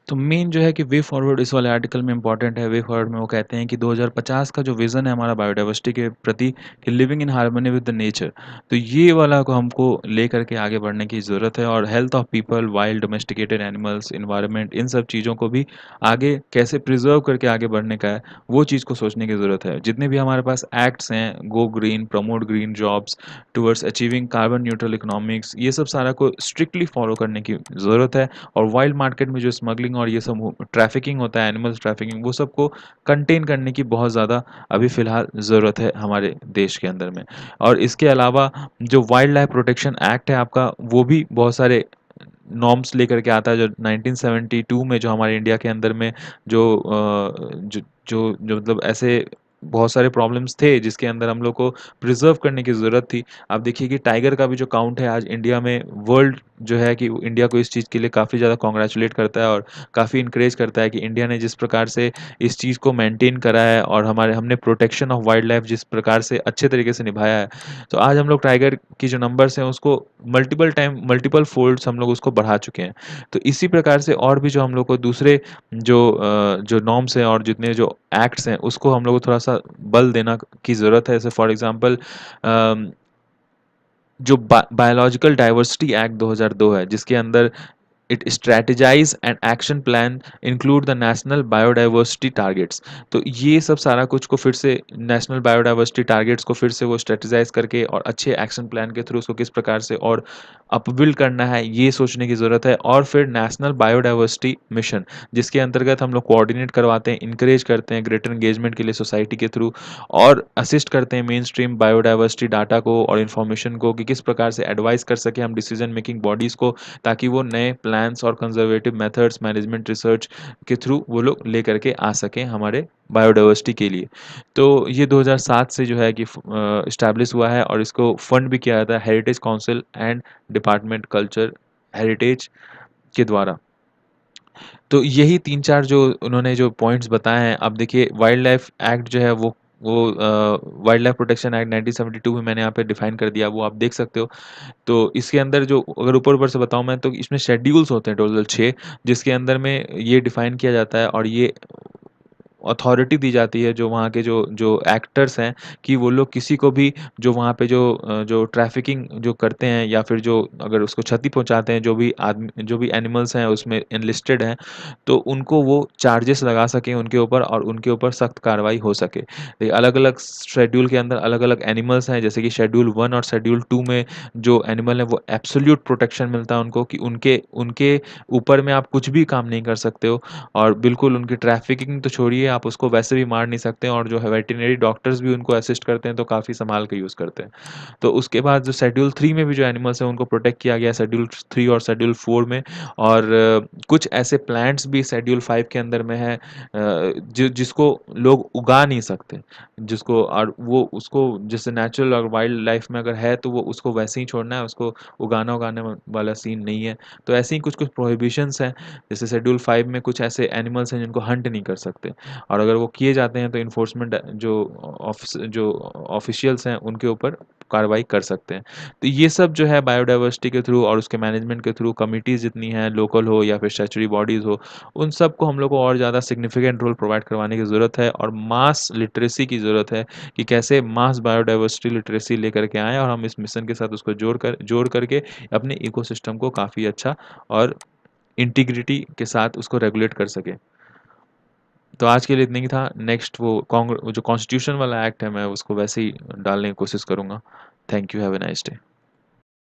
तो मेन जो है कि वे फॉरवर्ड इस वाले आर्टिकल में इम्पोर्टेंट है। वे फॉरवर्ड में वो कहते हैं कि 2050 का जो विज़न है हमारा बायोडायवर्सिटी के प्रति, कि living in harmony with the nature, तो ये वाला को हमको लेकर के आगे बढ़ने की ज़रूरत है। और health of people, wild, domesticated animals, environment, इन सब चीज़ों को भी आगे कैसे प्रिजर्व करके आगे बढ़ने का है, वो चीज़ को सोचने की ज़रूरत है। जितने भी हमारे पास एक्ट्स हैं, go green, promote green jobs, towards achieving carbon neutral economics, ये सब सारा को स्ट्रिक्टली फॉलो करने की ज़रूरत है। और वाइल्ड मार्केट में जो स्मगलिंग और ये सब ट्रैफिकिंग होता है, एनिमल्स ट्रैफिकिंग, वो सबको कंटेन करने की बहुत ज़्यादा अभी फ़िलहाल ज़रूरत है हमारे देश के अंदर में। और इसके अलावा जो वाइल्ड लाइफ प्रोटेक्शन एक्ट है आपका, वो भी बहुत सारे नॉर्म्स लेकर के आता है, जो 1972 में जो हमारे इंडिया के अंदर में जो मतलब ऐसे बहुत सारे प्रॉब्लम्स थे जिसके अंदर हम लोग को प्रिजर्व करने की ज़रूरत थी। आप देखिए कि टाइगर का भी जो काउंट है आज इंडिया में, वर्ल्ड जो है कि इंडिया को इस चीज़ के लिए काफ़ी ज़्यादा कांग्रेचुलेट करता है और काफ़ी इनकरेज करता है कि इंडिया ने जिस प्रकार से इस चीज़ को मेंटेन करा है और हमने प्रोटेक्शन ऑफ वाइल्ड लाइफ जिस प्रकार से अच्छे तरीके से निभाया है। तो आज हम लोग टाइगर की जो नंबर्स हैं उसको मल्टीपल फोल्ड्स हम लोग उसको बढ़ा चुके हैं। तो इसी प्रकार से और भी जो हम लोग को दूसरे जो नॉर्म्स हैं और जितने जो एक्ट्स हैं उसको हम लोग को थोड़ा-सा बल देना की ज़रूरत है। जैसे फॉर एग्ज़ाम्पल अम, जो बायोलॉजिकल डाइवर्सिटी एक्ट 2002 है, जिसके अंदर it strategise and action plan include the national biodiversity targets. तो ये सब सारा कुछ को फिर से नेशनल बायोडाइवर्सिटी टारगेट्स को फिर से वो स्ट्रेटेजाइज करके और अच्छे एक्शन प्लान के थ्रू उसको किस प्रकार से और अपबिल्ड करना है, ये सोचने की ज़रूरत है। और फिर नेशनल बायोडाइवर्सिटी मिशन, जिसके अंतर्गत हम लोग कोऑर्डिनेट करवाते हैं, इंकरेज करते हैं ग्रेटर एंगेजमेंट के लिए सोसाइटी के थ्रू, और असिस्ट करते हैं मेन स्ट्रीम बायोडाइवर्सिटी डाटा को और इन्फॉर्मेशन को, कि किस प्रकार से एडवाइस कर सकें हम डिसीजन मेकिंग बॉडीज़ को, ताकि वो नए प्लान्स और कंजर्वेटिव मेथड्स, मैनेजमेंट रिसर्च के थ्रू वो लोग लेकर के आ सकें हमारे बायोडाइवर्सिटी के लिए। तो ये 2007 से जो है कि एस्टैब्लिश हुआ है और इसको फंड भी किया जाता है heritage council and department culture heritage के द्वारा। तो यही 3-4 जो उन्होंने जो पॉइंट्स बताए हैं। अब देखिए वाइल्ड लाइफ एक्ट जो है वो वाइल्ड लाइफ प्रोटेक्शन एक्ट 1972 में मैंने यहाँ पे डिफाइन कर दिया, वो आप देख सकते हो। तो इसके अंदर जो अगर ऊपर-ऊपर से बताऊँ मैं, तो इसमें शेड्यूल्स होते हैं टोटल 6, जिसके अंदर में ये डिफाइन किया जाता है और ये अथॉरिटी दी जाती है जो वहाँ के जो जो एक्टर्स हैं, कि वो लोग किसी को भी जो वहाँ पे जो ट्रैफ़िकिंग जो करते हैं या फिर जो अगर उसको क्षति पहुँचाते हैं, जो भी एनिमल्स हैं उसमें एनलिस्टेड हैं, तो उनको वो चार्जेस लगा सकें उनके ऊपर और उनके ऊपर सख्त कार्रवाई हो सके। अलग-अलग शेड्यूल के अंदर अलग-अलग एनिमल्स हैं, जैसे कि शेड्यूल 1 और शेड्यूल 2 में जो एनिमल है वो एब्सोल्यूट प्रोटेक्शन मिलता है उनको, कि उनके उनके ऊपर में आप कुछ भी काम नहीं कर सकते हो। और बिल्कुल उनकी ट्रैफ़िकिंग तो छोड़िए, आप उसको वैसे भी मार नहीं सकते हैं और जो है वेटरनरी डॉक्टर्स भी उनको असिस्ट करते हैं तो काफ़ी सँभाल के यूज़ करते हैं। तो उसके बाद जो शेड्यूल 3 में भी जो एनिमल्स हैं उनको प्रोटेक्ट किया गया है शेड्यूल 3 और शेड्यूल 4 में और कुछ ऐसे प्लांट्स भी शेड्यूल 5 के अंदर में है जिसको लोग उगा नहीं सकते। जिसको और वो उसको जैसे नेचुरल और वाइल्ड लाइफ में अगर है तो वो उसको वैसे ही छोड़ना है, उसको उगाने वाला सीन नहीं है। तो ऐसे ही कुछ-कुछ प्रोहिबिशंस हैं, जैसे शेड्यूल 5 में कुछ ऐसे एनिमल्स हैं जिनको हंट नहीं कर सकते और अगर वो किए जाते हैं तो एनफोर्समेंट जो ऑफिशियल्स हैं उनके ऊपर कार्रवाई कर सकते हैं। तो ये सब जो है बायोडायवर्सिटी के थ्रू और उसके मैनेजमेंट के थ्रू कमिटीज़ जितनी हैं, लोकल हो या फिर स्टैट्यूटरी बॉडीज़ हो, उन सबको हम लोग को और ज़्यादा सिग्निफिकेंट रोल प्रोवाइड करवाने की ज़रूरत है और मास लिटरेसी की ज़रूरत है कि कैसे मास बायोडायवर्सिटी लिटरेसी लेकर के आएँ और हम इस मिशन के साथ उसको जोड़ करके अपने इकोसिस्टम को काफ़ी अच्छा और इंटीग्रिटी के साथ उसको रेगुलेट कर सकें। तो आज के लिए इतना ही था। नेक्स्ट वो जो कॉन्स्टिट्यूशन वाला एक्ट है मैं उसको वैसे ही डालने की कोशिश करूँगा। Thank you, have a nice day.